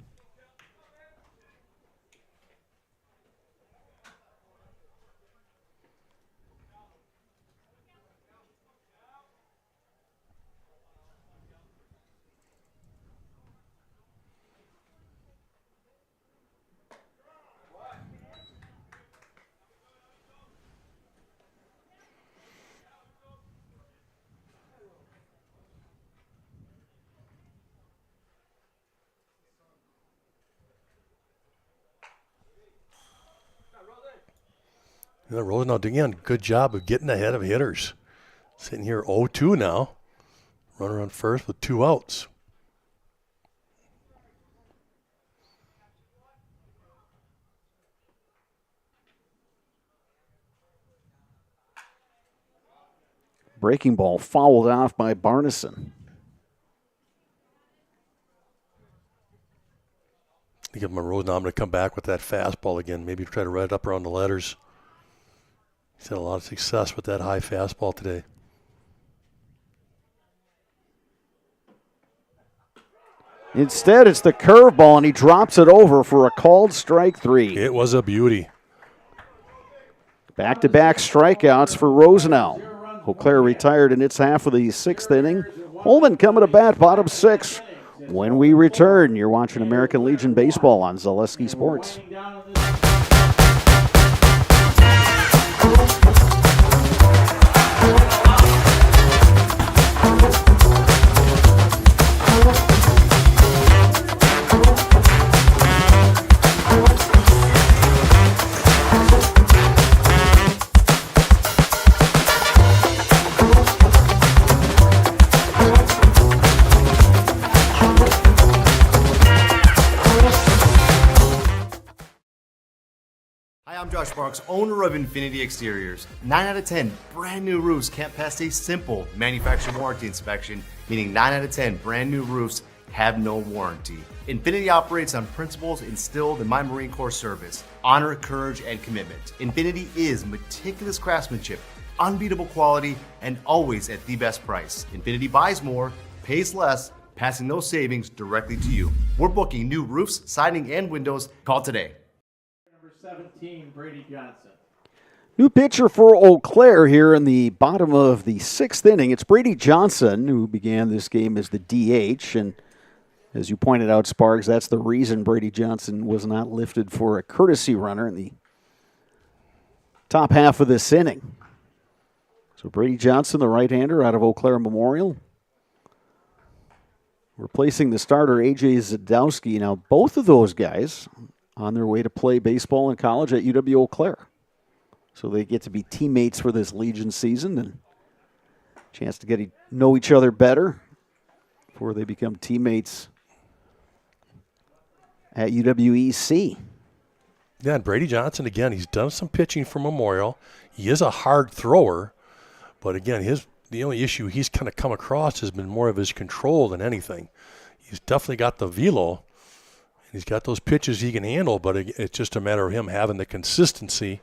Yeah, Rosen, again, good job of getting ahead of hitters. Sitting here 0-2 now. Runner on first with 2 outs. Breaking ball fouled off by Barneson. I give him a Rosen. I'm going to come back with that fastball again. Maybe try to ride it up around the letters. He's had a lot of success with that high fastball today. Instead, it's the curveball, and he drops it over for a called strike 3. It was a beauty. Back-to-back strikeouts for Rosenau. Eau Claire retired in its half of the 6th inning. Holmen coming to bat, bottom 6. When we return, you're watching American Legion Baseball on Zaleski Sports. I'm Josh Barks, owner of Infinity Exteriors. 9 out of 10 brand new roofs can't pass a simple manufacturer warranty inspection, meaning 9 out of 10 brand new roofs have no warranty. Infinity operates on principles instilled in my Marine Corps service: honor, courage, and commitment. Infinity is meticulous craftsmanship, unbeatable quality, and always at the best price. Infinity buys more, pays less, passing those savings directly to you. We're booking new roofs, siding, and windows. Call today. 17, Brady Johnson. New pitcher for Eau Claire here in the bottom of the 6th inning. It's Brady Johnson, who began this game as the DH. And as you pointed out, Sparks, that's the reason Brady Johnson was not lifted for a courtesy runner in the top half of this inning. So Brady Johnson, the right-hander out of Eau Claire Memorial, replacing the starter A.J. Zadowski. Now, both of those guys on their way to play baseball in college at UW-Eau Claire. So they get to be teammates for this Legion season and a chance to get to know each other better before they become teammates at UWEC. Yeah, and Brady Johnson, again, he's done some pitching for Memorial. He is a hard thrower, but again, the only issue he's kind of come across has been more of his control than anything. He's definitely got the velo. He's got those pitches he can handle, but it's just a matter of him having the consistency.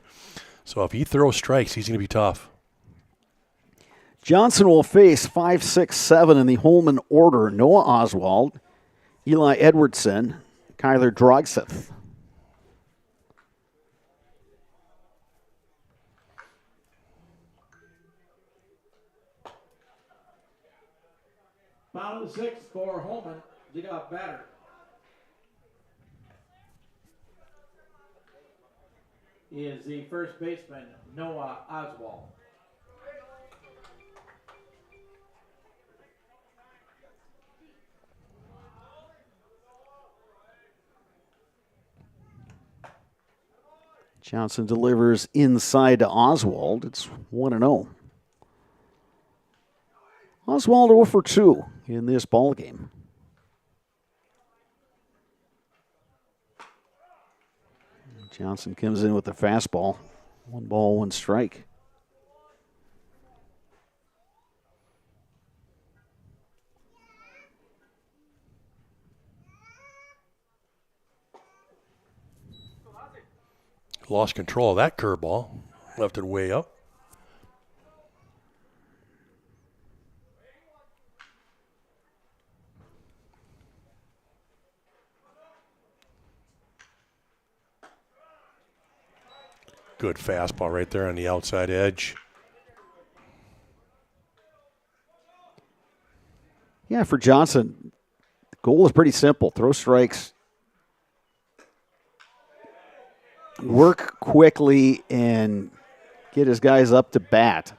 So if he throws strikes, he's going to be tough. Johnson will face 5, 6, 7 in the Holmen order. Noah Oswald, Eli Edwardson, Kyler Drogseth. Bottom 6 for Holmen, leadoff batter. Is the first baseman, Noah Oswald. Johnson delivers inside to Oswald. It's 1-0. Oswald 0 for 2 in this ball game. Johnson comes in with the fastball. 1 ball, 1 strike. Lost control of that curveball. Left it way up. Good fastball right there on the outside edge. Yeah, for Johnson, the goal is pretty simple. Throw strikes. Work quickly and get his guys up to bat.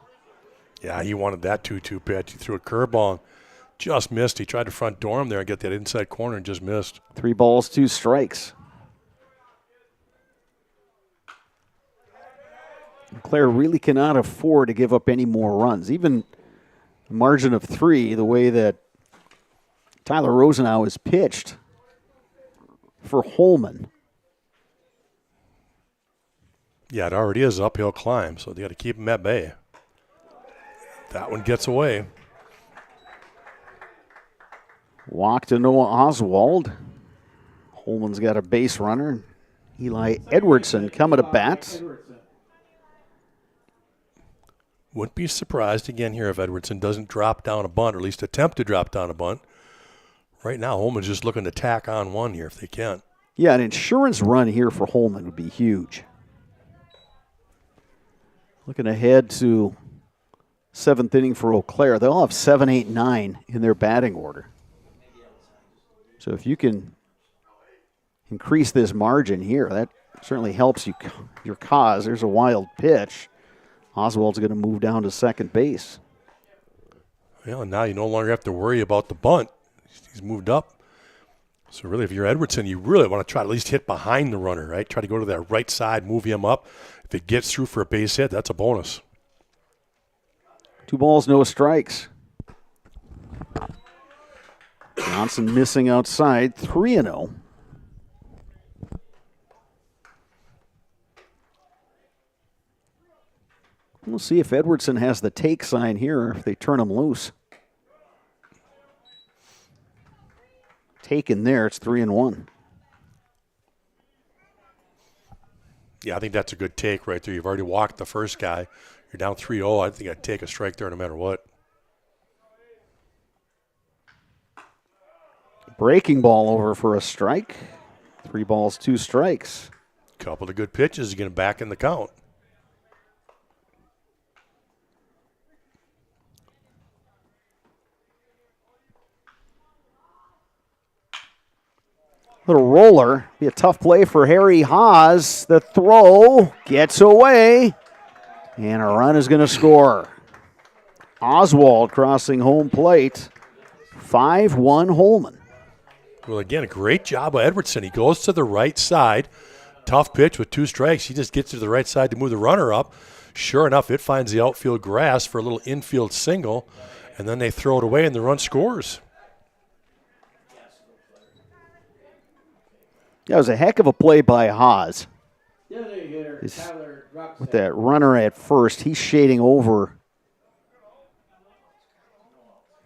Yeah, he wanted that 2-2 pitch. He threw a curveball and just missed. He tried to front door him there and get that inside corner and just missed. 3 balls, 2 strikes. Claire really cannot afford to give up any more runs. Even a margin of 3, the way that Tyler Rosenau has pitched for Holmen. Yeah, it already is an uphill climb, so they got to keep him at bay. That one gets away. Walk to Noah Oswald. Holman's got a base runner. Eli Edwardson coming to bat. Wouldn't be surprised again here if Edwardson doesn't drop down a bunt, or at least attempt to drop down a bunt. Right now, Holman's just looking to tack on one here if they can. Yeah, an insurance run here for Holmen would be huge. Looking ahead to 7th inning for Eau Claire. They'll have 7, 8, 9 in their batting order. So if you can increase this margin here, that certainly helps your cause. There's a wild pitch. Oswald's going to move down to second base. Well, and now you no longer have to worry about the bunt. He's moved up. So really, if you're Edwardson, you really want to try to at least hit behind the runner, right? Try to go to that right side, move him up. If it gets through for a base hit, that's a bonus. 2 balls, no strikes. Johnson missing outside, 3-0. We'll see if Edwardson has the take sign here or if they turn him loose. Taken there, it's 3-1. Yeah, I think that's a good take right there. You've already walked the first guy. You're down 3-0. I think I'd take a strike there no matter what. Breaking ball over for a strike. 3 balls, 2 strikes. Couple of good pitches. He's going to back in the count. Little roller. Be a tough play for Harry Haas. The throw gets away. And a run is going to score. Oswald crossing home plate. 5-1 Holmen. Well, again, a great job by Edwardson. He goes to the right side. Tough pitch with 2 strikes. He just gets to the right side to move the runner up. Sure enough, it finds the outfield grass for a little infield single. And then they throw it away and the run scores. That was a heck of a play by Haas. With that runner at first, he's shading over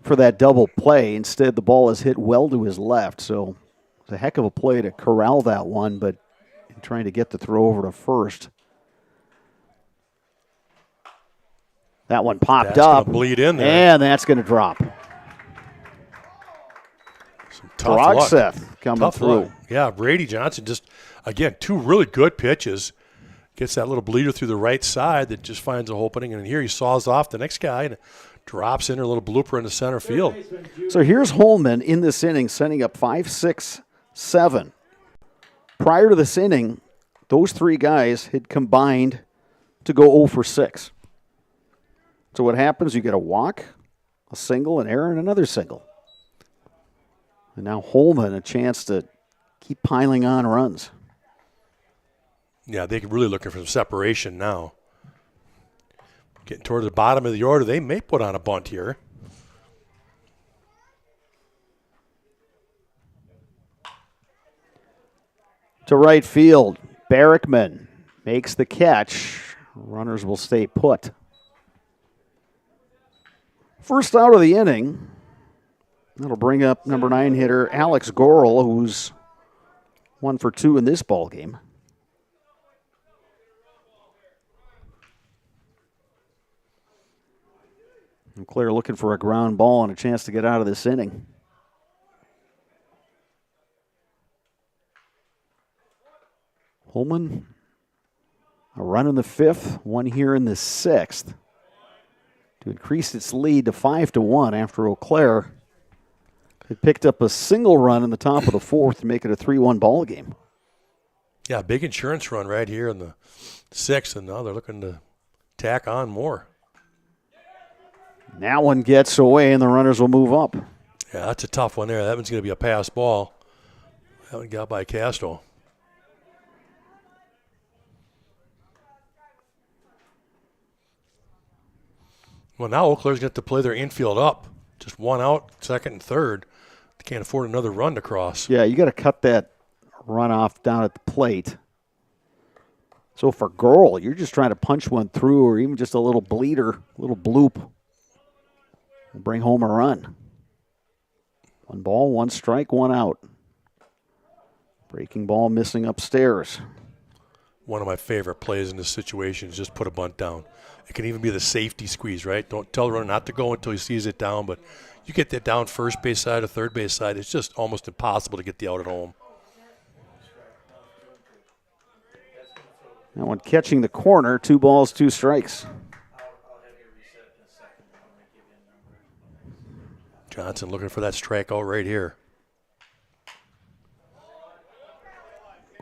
for that double play. Instead, the ball is hit well to his left. So it's a heck of a play to corral that one, but trying to get the throw over to first. That one popped up. Gonna bleed in there. And that's going to drop. Tough luck. coming Tough through. luck. Yeah, Brady Johnson just, again, 2 really good pitches. Gets that little bleeder through the right side that just finds an opening. And here he saws off the next guy and drops in a little blooper into center field. So here's Holmen in this inning, setting up 5, 6, 7. Prior to this inning, those 3 guys had combined to go 0 for 6. So what happens? You get a walk, a single, an error, and another single. And now Holmen a chance to keep piling on runs. Yeah, they're really looking for some separation now. Getting toward the bottom of the order, they may put on a bunt here. To right field, Barrickman makes the catch. Runners will stay put. First out of the inning. That'll bring up number 9 hitter Alex Gorel, who's 1 for 2 in this ball game. Eau Claire looking for a ground ball and a chance to get out of this inning. Holmen, a run in the 5th, one here in the 6th to increase its lead to 5-1 after Eau Claire had picked up a single run in the top of the 4th to make it a 3-1 ball game. Yeah, big insurance run right here in the 6th, and now they're looking to tack on more. That one gets away, and the runners will move up. Yeah, that's a tough one there. That one's going to be a pass ball. That one got by Castro. Well, now Eau Claire's going to have to play their infield up. Just one out, second and third. They can't afford another run to cross. Yeah, you got to cut that runoff down at the plate. So for Goal, you're just trying to punch one through, or even just a little bleeder, a little bloop, and bring home a run. 1 ball, 1 strike, 1 out. Breaking ball missing upstairs. One of my favorite plays in this situation is just put a bunt down. It can even be the safety squeeze, right? Don't tell the runner not to go until he sees it down, but you get that down first base side or third base side, it's just almost impossible to get the out at home. That one catching the corner, 2 balls, 2 strikes. Johnson looking for that strikeout right here.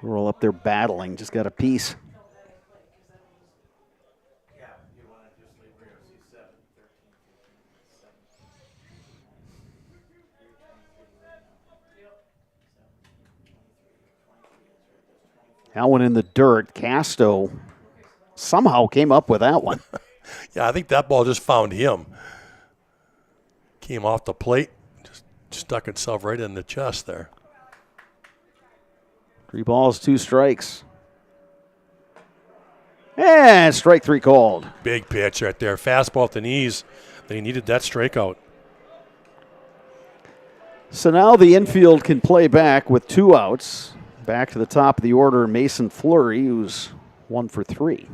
We're up there battling, just got a piece. That one in the dirt. Casto somehow came up with that one. Yeah, I think that ball just found him. Came off the plate, just stuck itself right in the chest there. 3 balls, 2 strikes. And strike 3 called. Big pitch right there. Fastball at the knees. They needed that strikeout. So now the infield can play back with 2 outs. Back to the top of the order, Mason Fleury, who's 1 for 3.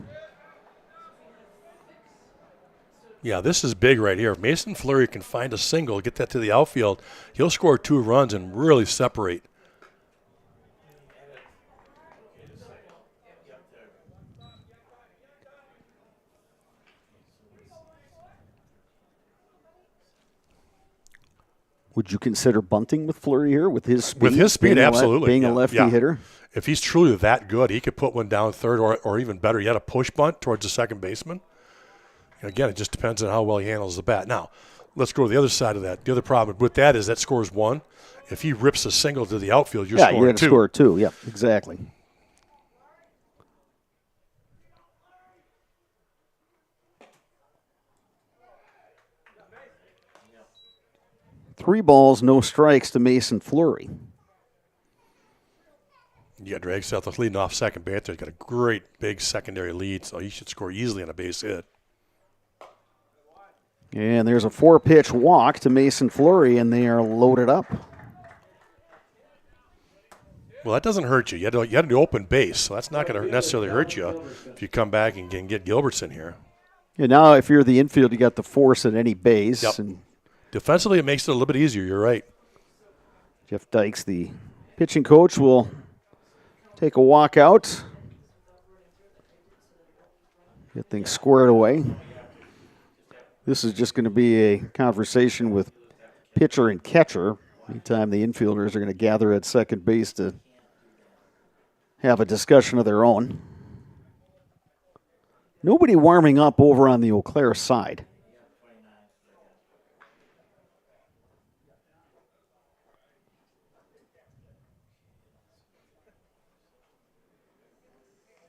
Yeah, this is big right here. If Mason Fleury can find a single, get that to the outfield, he'll score 2 runs and really separate. Would you consider bunting with Fleury here with his speed? With his speed, absolutely. Being a lefty hitter? If he's truly that good, he could put one down third or even better yet, a push bunt towards the second baseman. And again, it just depends on how well he handles the bat. Now, let's go to the other side of that. The other problem with that is that scores 1. If he rips a single to the outfield, you're scoring 2. Yeah, you're going to score 2. Yeah, exactly. Three balls, no strikes to Mason Fleury. Yeah, Drake South leading off second batter. He's got a great big secondary lead, so he should score easily on a base hit. And there's a 4-pitch walk to Mason Fleury, and they are loaded up. Well, that doesn't hurt you. You had to open base, so that's not going to necessarily hurt you if you come back and can get Gilbertson here. Yeah, now if you're the infield, you got the force at any base. Yep. And defensively, it makes it a little bit easier. You're right. Jeff Dykes, the pitching coach, will take a walk out. Get things squared away. This is just going to be a conversation with pitcher and catcher. Anytime the infielders are going to gather at second base to have a discussion of their own. Nobody warming up over on the Eau Claire side.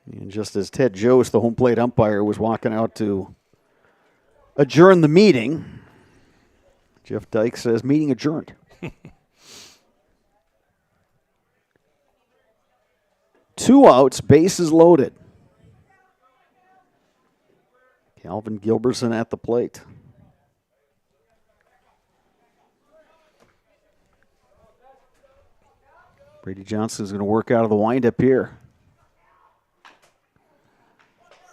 And just as Ted Jost, the home plate umpire, was walking out to adjourn the meeting, Jeff Dykes says, meeting adjourned. 2 outs, bases loaded. Calvin Gilbertson at the plate. Brady Johnson is going to work out of the windup here.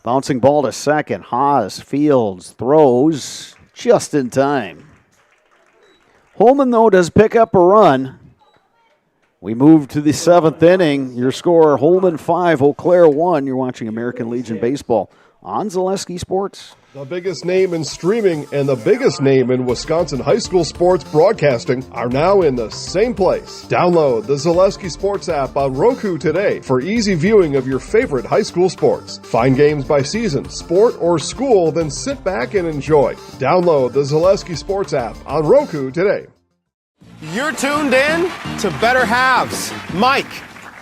Bouncing ball to second. Haas, Fields, throws. just in time. Holmen, though, does pick up a run. We move to the 7th inning. Your score, Holmen 5, Eau Claire 1. You're watching American Legion Baseball on Zaleski Sports. The biggest name in streaming and the biggest name in Wisconsin high school sports broadcasting are now in the same place. Download the Zaleski Sports app on Roku today for easy viewing of your favorite high school sports. Find games by season, sport, or school, then sit back and enjoy. Download the Zaleski Sports app on Roku today. You're tuned in to Better Halves. Mike,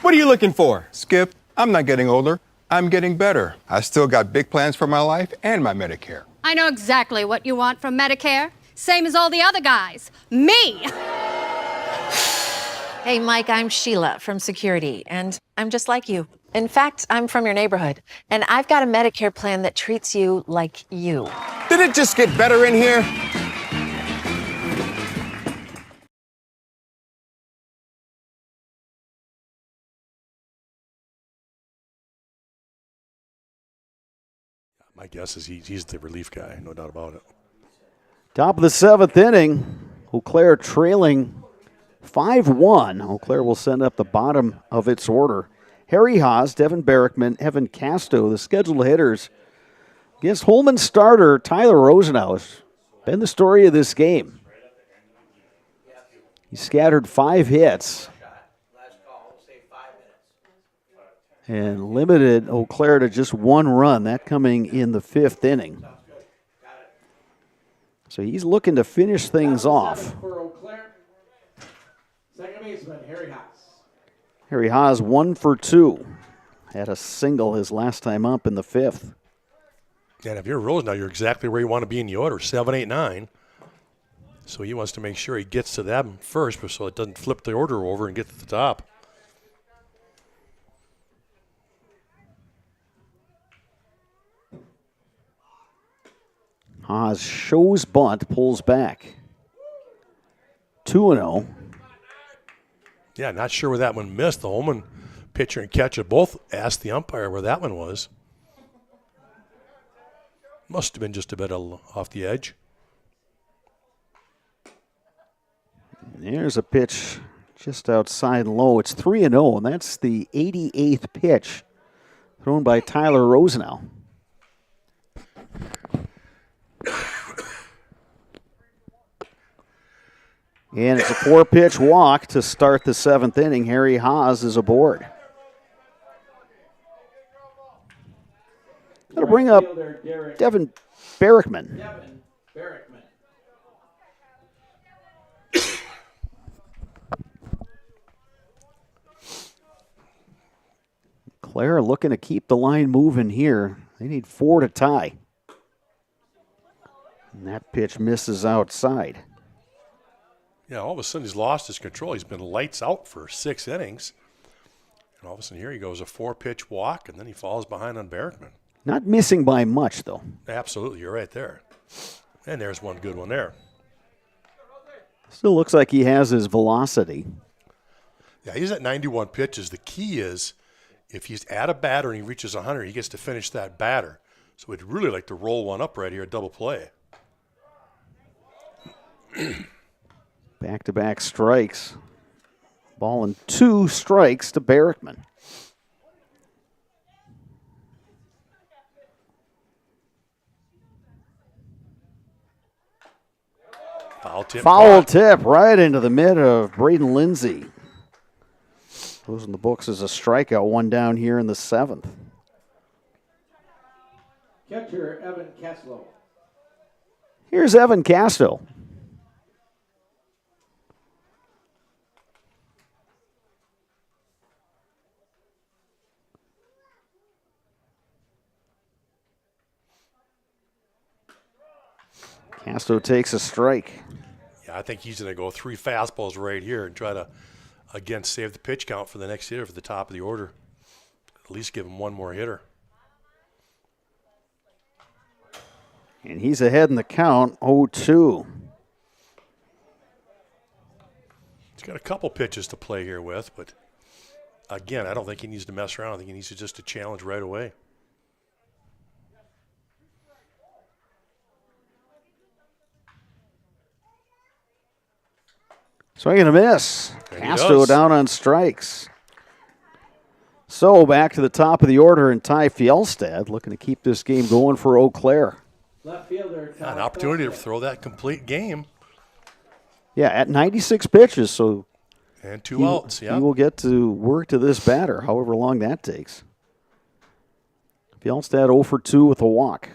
what are you looking for? Skip, I'm not getting older. I'm getting better. I still got big plans for my life and my Medicare. I know exactly what you want from Medicare. Same as all the other guys. Me! Hey, Mike, I'm Sheila from Security, and I'm just like you. In fact, I'm from your neighborhood, and I've got a Medicare plan that treats you like you. Did it just get better in here? My guess is he's the relief guy, no doubt about it. Top of the 7th inning, Eau Claire trailing 5-1. Eau Claire will send up the bottom of its order. Harry Haas, Devin Barrickman, Evan Casto, the scheduled hitters. Against Holmen starter Tyler Rosenau has been the story of this game. He scattered 5 hits and limited Eau Claire to just 1 run, that coming in the 5th inning. So he's looking to finish things off. For Eau Claire, second baseman Harry Haas. Harry Haas 1 for 2. Had a single his last time up in the 5th. And if you're Rose now, you're exactly where you want to be in the order, 7, 8, 9. So he wants to make sure he gets to them first so it doesn't flip the order over and get to the top. Haas shows bunt, pulls back. 2-0. Yeah, not sure where that one missed. The Holmen pitcher and catcher both asked the umpire where that one was. Must have been just a bit off the edge. There's a pitch just outside low. It's 3-0, and that's the 88th pitch thrown by Tyler Rosenau. And it's a 4-pitch walk to start the 7th inning. Harry Haas is aboard. Got to bring up Devin Barrickman. Claire looking to keep the line moving here. They need 4 to tie. And that pitch misses outside. Yeah, all of a sudden he's lost his control. He's been lights out for 6 innings. And all of a sudden here he goes, a 4-pitch walk, and then he falls behind on Barrickman. Not missing by much, though. Absolutely, you're right there. And there's one good one there. Still looks like he has his velocity. Yeah, he's at 91 pitches. The key is if he's at a batter and he reaches 100, he gets to finish that batter. So we'd really like to roll one up right here, a double play. Back-to-back strikes. Ball and 2 strikes to Barrickman. Foul tip right into the mid of Braden Lindsay. Goes in the books as a strikeout, 1 down here in the 7th. Catcher Evan Caslow. Here's Evan Casto. Casto takes a strike. Yeah, I think he's going to go 3 fastballs right here and try to, again, save the pitch count for the next hitter for the top of the order. At least give him 1 more hitter. And he's ahead in the count, 0-2. He's got a couple pitches to play here with, but again, I don't think he needs to mess around. I think he needs to just to challenge right away. Swing and a miss. And he Castro does. down on strikes. So back to the top of the order, and Ty Fjellstad looking to keep this game going for Eau Claire. Left fielder. Yeah, an opportunity to throw that complete game. Yeah, at 96 pitches, so And two outs, yeah. he will get to work to this batter, however long that takes. Fjellstad 0 for 2 with a walk.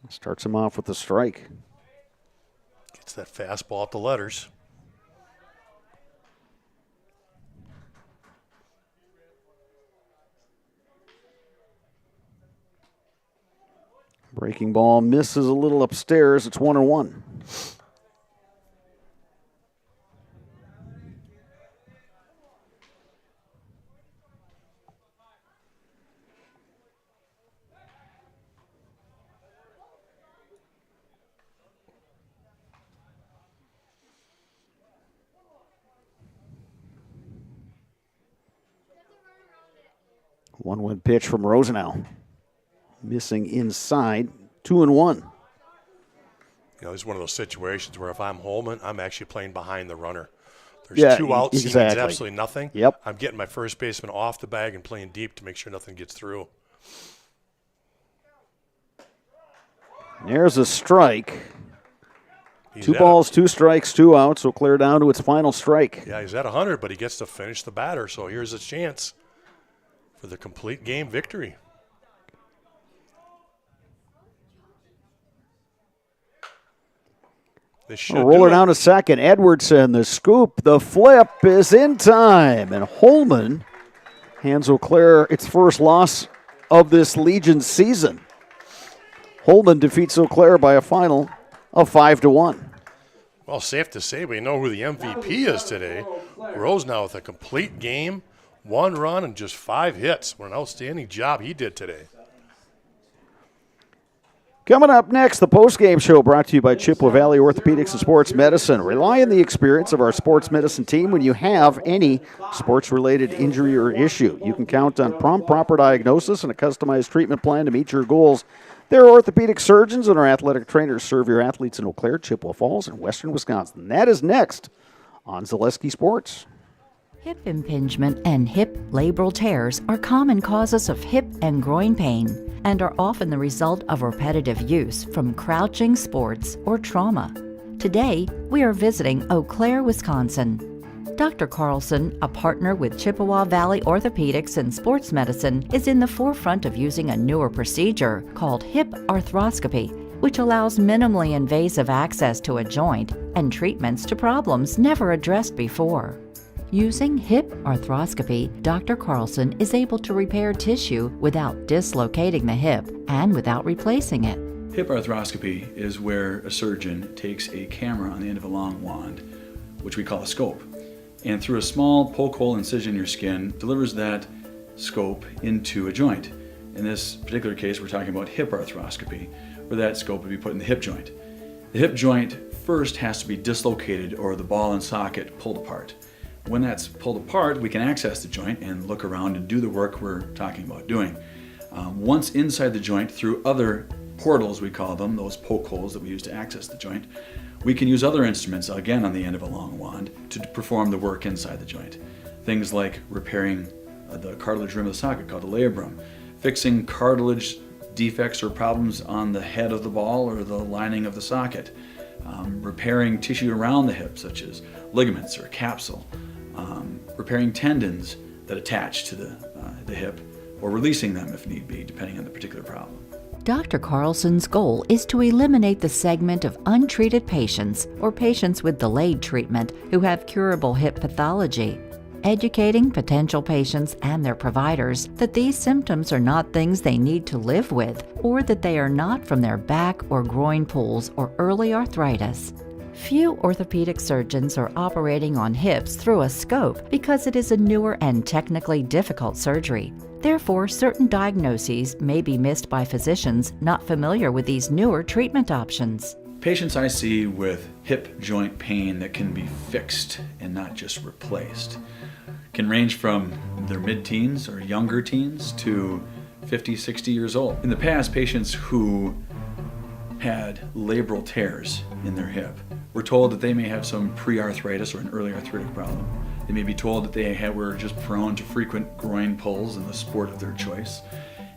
Starts him off with a strike. Gets that fastball up the letters. Breaking ball misses a little upstairs. It's 1-1. One pitch from Rosenau. Missing inside, 2-1. You know, it's one of those situations where if I'm Holmen, I'm actually playing behind the runner. There's Yeah, two outs, he means exactly. absolutely nothing. Yep. I'm getting my first baseman off the bag and playing deep to make sure nothing gets through. There's a strike. He's 2 at balls, 2 strikes, 2 outs. So clear down to its final strike. Yeah, he's at 100, but he gets to finish the batter. So here's a chance for the complete game victory. This should Roller do it. down to second. Edwardson, the scoop, the flip is in time. And Holmen hands Eau Claire its first loss of this Legion season. Holmen defeats Eau Claire by a final of 5-1. Well, safe to say we know who the MVP is today. Rose now with a complete game, 1 run and just 5 hits. What an outstanding job he did today. Coming up next, the post-game show brought to you by Chippewa Valley Orthopedics and Sports Medicine. Rely on the experience of our sports medicine team when you have any sports-related injury or issue. You can count on prompt, proper diagnosis and a customized treatment plan to meet your goals. Their orthopedic surgeons and our athletic trainers serve your athletes in Eau Claire, Chippewa Falls, and western Wisconsin. That is next on Zaleski Sports. Hip impingement and hip labral tears are common causes of hip and groin pain and are often the result of repetitive use from crouching sports or trauma. Today, we are visiting Eau Claire, Wisconsin. Dr. Carlson, a partner with Chippewa Valley Orthopedics and Sports Medicine, is in the forefront of using a newer procedure called hip arthroscopy, which allows minimally invasive access to a joint and treatments to problems never addressed before. Using hip arthroscopy, Dr. Carlson is able to repair tissue without dislocating the hip and without replacing it. Hip arthroscopy is where a surgeon takes a camera on the end of a long wand, which we call a scope, and through a small poke hole incision in your skin, delivers that scope into a joint. In this particular case, we're talking about hip arthroscopy, where that scope would be put in the hip joint. The hip joint first has to be dislocated or the ball and socket pulled apart. When that's pulled apart, we can access the joint and look around and do the work we're talking about doing. Once inside the joint, through other portals, we call them, those poke holes that we use to access the joint, we can use other instruments, again on the end of a long wand, to perform the work inside the joint. Things like repairing the cartilage rim of the socket, called a labrum, fixing cartilage defects or problems on the head of the ball or the lining of the socket, repairing tissue around the hip, such as ligaments or a capsule, repairing tendons that attach to the hip, or releasing them if need be, depending on the particular problem. Dr. Carlson's goal is to eliminate the segment of untreated patients or patients with delayed treatment who have curable hip pathology, educating potential patients and their providers that these symptoms are not things they need to live with or that they are not from their back or groin pulls or early arthritis. Few orthopedic surgeons are operating on hips through a scope because it is a newer and technically difficult surgery. Therefore, certain diagnoses may be missed by physicians not familiar with these newer treatment options. Patients I see with hip joint pain that can be fixed and not just replaced can range from their mid-teens or younger teens to 50, 60 years old. In the past, patients who had labral tears in their hip, we're told that they may have some pre-arthritis or an early arthritic problem. They may be told that they were just prone to frequent groin pulls in the sport of their choice.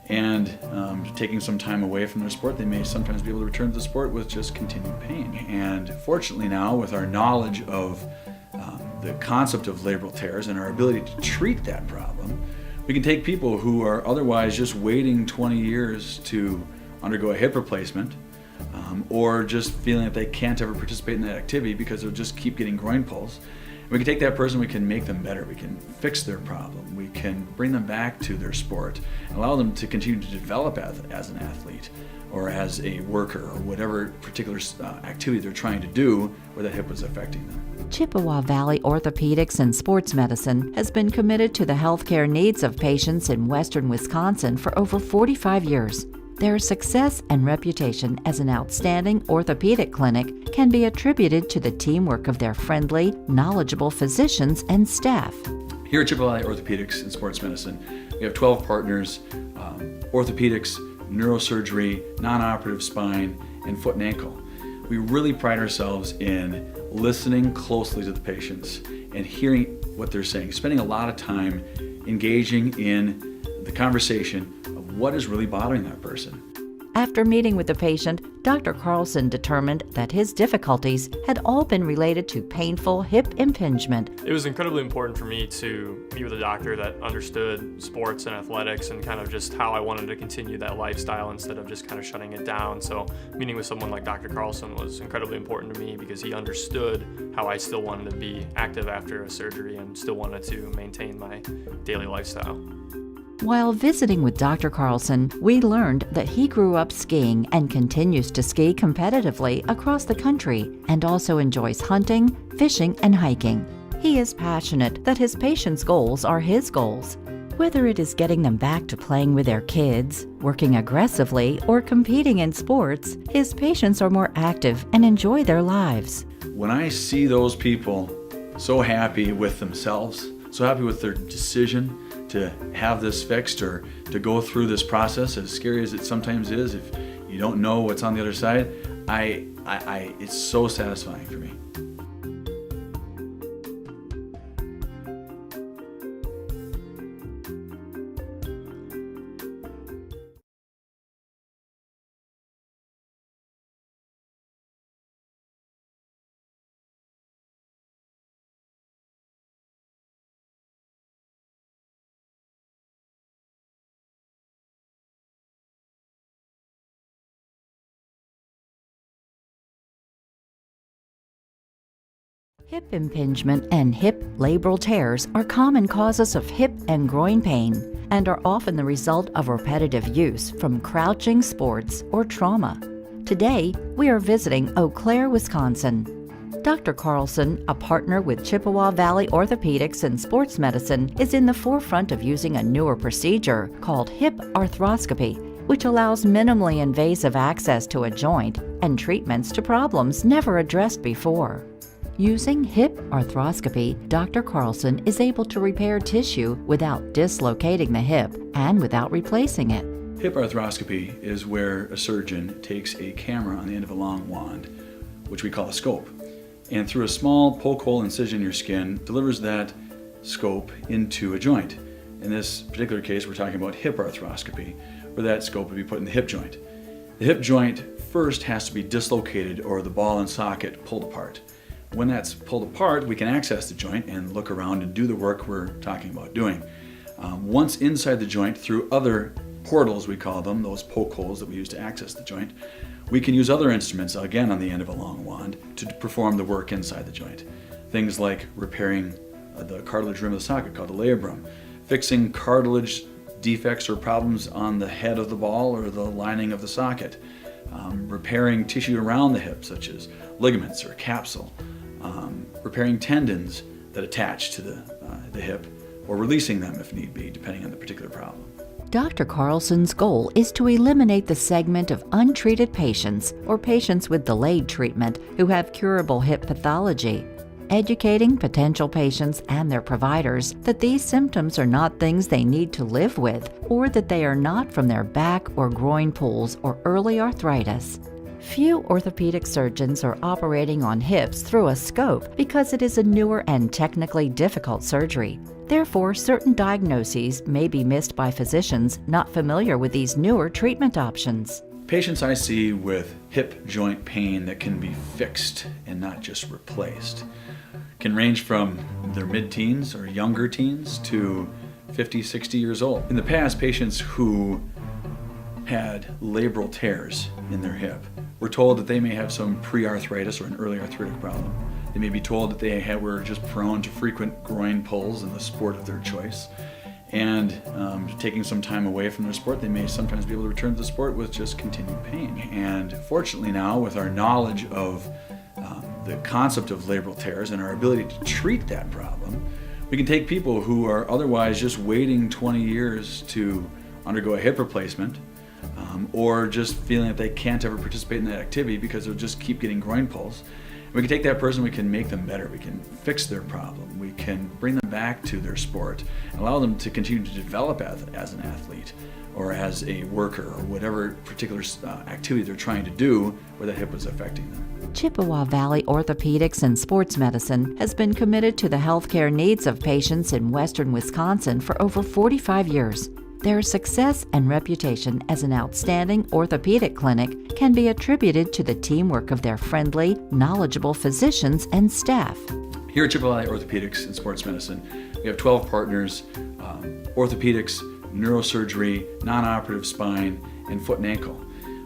And taking some time away from their sport, they may sometimes be able to return to the sport with just continued pain. And fortunately now, with our knowledge of the concept of labral tears and our ability to treat that problem, we can take people who are otherwise just waiting 20 years to undergo a hip replacement, or just feeling that they can't ever participate in that activity because they'll just keep getting groin pulls. We can take that person, we can make them better, we can fix their problem, we can bring them back to their sport, and allow them to continue to develop as an athlete or as a worker or whatever particular activity they're trying to do where that hip was affecting them. Chippewa Valley Orthopedics and Sports Medicine has been committed to the healthcare needs of patients in western Wisconsin for over 45 years. Their success and reputation as an outstanding orthopedic clinic can be attributed to the teamwork of their friendly, knowledgeable physicians and staff. Here at Chippewa Valley Orthopedics and Sports Medicine, we have 12 partners, orthopedics, neurosurgery, non-operative spine, and foot and ankle. We really pride ourselves in listening closely to the patients and hearing what they're saying, spending a lot of time engaging in the conversation of what is really bothering that person. After meeting with the patient, Dr. Carlson determined that his difficulties had all been related to painful hip impingement. It was incredibly important for me to meet with a doctor that understood sports and athletics and kind of just how I wanted to continue that lifestyle instead of just kind of shutting it down. So meeting with someone like Dr. Carlson was incredibly important to me because he understood how I still wanted to be active after a surgery and still wanted to maintain my daily lifestyle. While visiting with Dr. Carlson, we learned that he grew up skiing and continues to ski competitively across the country and also enjoys hunting, fishing, and hiking. He is passionate that his patients' goals are his goals. Whether it is getting them back to playing with their kids, working aggressively, or competing in sports, his patients are more active and enjoy their lives. When I see those people so happy with themselves, so happy with their decision to have this fixed or to go through this process, as scary as it sometimes is, if you don't know what's on the other side, it's so satisfying for me. Hip impingement and hip labral tears are common causes of hip and groin pain and are often the result of repetitive use from crouching sports or trauma. Today, we are visiting Eau Claire, Wisconsin. Dr. Carlson, a partner with Chippewa Valley Orthopedics and Sports Medicine, is in the forefront of using a newer procedure called hip arthroscopy, which allows minimally invasive access to a joint and treatments to problems never addressed before. Using hip arthroscopy, Dr. Carlson is able to repair tissue without dislocating the hip and without replacing it. Hip arthroscopy is where a surgeon takes a camera on the end of a long wand, which we call a scope, and through a small poke hole incision in your skin, delivers that scope into a joint. In this particular case, we're talking about hip arthroscopy, where that scope would be put in the hip joint. The hip joint first has to be dislocated or the ball and socket pulled apart. When that's pulled apart, we can access the joint and look around and do the work we're talking about doing. Once inside the joint, through other portals, we call them, those poke holes that we use to access the joint, we can use other instruments, again on the end of a long wand, to perform the work inside the joint. Things like repairing the cartilage rim of the socket, called the labrum, fixing cartilage defects or problems on the head of the ball or the lining of the socket, repairing tissue around the hip, such as ligaments or capsule, repairing tendons that attach to the hip, or releasing them if need be, depending on the particular problem. Dr. Carlson's goal is to eliminate the segment of untreated patients or patients with delayed treatment who have curable hip pathology, educating potential patients and their providers that these symptoms are not things they need to live with, or that they are not from their back or groin pulls or early arthritis. Few orthopedic surgeons are operating on hips through a scope because it is a newer and technically difficult surgery. Therefore, certain diagnoses may be missed by physicians not familiar with these newer treatment options. Patients I see with hip joint pain that can be fixed and not just replaced can range from their mid-teens or younger teens to 50, 60 years old. In the past, patients who had labral tears in their hip were told that they may have some pre-arthritis or an early arthritic problem. They may be told that they were just prone to frequent groin pulls in the sport of their choice. And taking some time away from their sport, they may sometimes be able to return to the sport with just continued pain. And fortunately now, with our knowledge of the concept of labral tears and our ability to treat that problem, we can take people who are otherwise just waiting 20 years to undergo a hip replacement, or just feeling that they can't ever participate in that activity because they'll just keep getting groin pulls. We can take that person, we can make them better, we can fix their problem, we can bring them back to their sport, and allow them to continue to develop as an athlete or as a worker or whatever particular activity they're trying to do where that hip is affecting them. Chippewa Valley Orthopedics and Sports Medicine has been committed to the healthcare needs of patients in western Wisconsin for over 45 years. Their success and reputation as an outstanding orthopedic clinic can be attributed to the teamwork of their friendly, knowledgeable physicians and staff. Here at Chippewa Valley Orthopedics and Sports Medicine, we have 12 partners, orthopedics, neurosurgery, non-operative spine, and foot and ankle.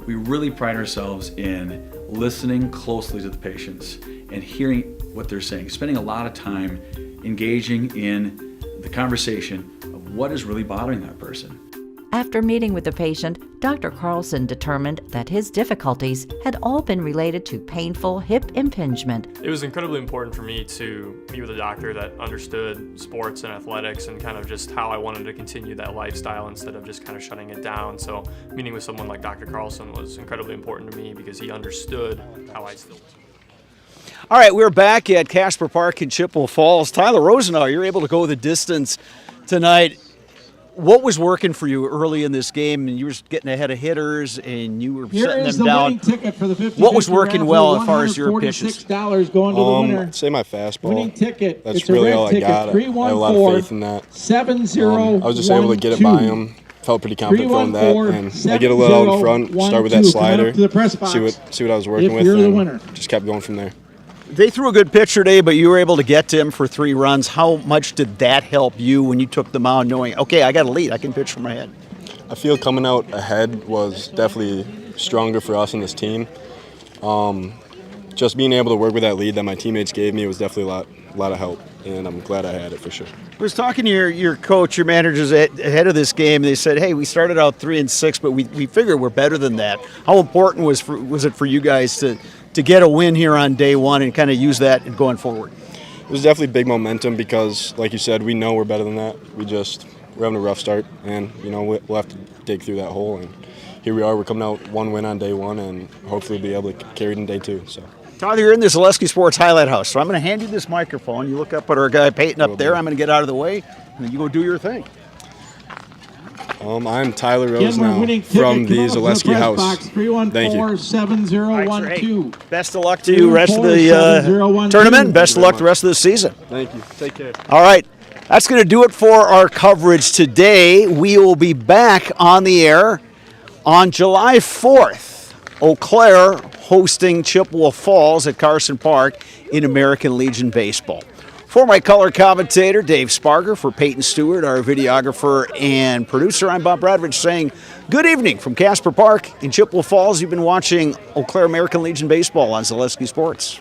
We really pride ourselves in listening closely to the patients and hearing what they're saying, spending a lot of time engaging in the conversation of what is really bothering that person. After meeting with the patient, Dr. Carlson determined that his difficulties had all been related to painful hip impingement. It was incredibly important for me to meet with a doctor that understood sports and athletics and kind of just how I wanted to continue that lifestyle instead of just kind of shutting it down. So meeting with someone like Dr. Carlson was incredibly important to me because he understood how I still. All right, we're back at Casper Park in Chippewa Falls. Tyler Rosenau, you're able to go the distance tonight. What was working for you early in this game? And you were getting ahead of hitters, and you were setting them down. Ticket for the 50 what was working well as far as your pitches? $146 going to the winner. I'd say my fastball. Winning ticket. That's it's really a red all I ticket. got. I had a lot of faith in that. 7-0. I was just able to get it by him. Felt pretty confident throwing that, and I get a little out in front. Start with that slider. See what I was working with, and just kept going from there. They threw a good pitch today, but you were able to get to him for 3 runs. How much did that help you when you took the mound, knowing, okay, I got a lead, I can pitch from my head? I feel coming out ahead was definitely stronger for us in this team. Just being able to work with that lead that my teammates gave me was definitely a lot of help, and I'm glad I had it for sure. I was talking to your coach, your managers ahead of this game. They said, hey, we started out 3-6, but we figured we're better than that. How important was it for you guys to get a win here on day one and kind of use that going forward? It was definitely big momentum because, like you said, we know we're better than that. We're having a rough start, and we'll have to dig through that hole. And here we are. We're coming out 1 win on day 1, and hopefully we'll be able to carry it in day 2. So. Tyler, you're in the Zaleski Sports Highlight House, so I'm going to hand you this microphone. You look up at our guy Peyton up there. I'm going to get out of the way, and then you go do your thing. I'm Tyler Rosenau from the Zaleski House. Thank you. 7012. Best of luck to you rest of the tournament. Best of luck the rest of the season. Thank you. Take care. All right. That's going to do it for our coverage today. We will be back on the air on July 4th. Eau Claire hosting Chippewa Falls at Carson Park in American Legion Baseball. For my color commentator, Dave Sparger, for Peyton Stewart, our videographer and producer, I'm Bob Bradridge saying good evening from Casper Park in Chippewa Falls. You've been watching Eau Claire American Legion Baseball on Zaleski Sports.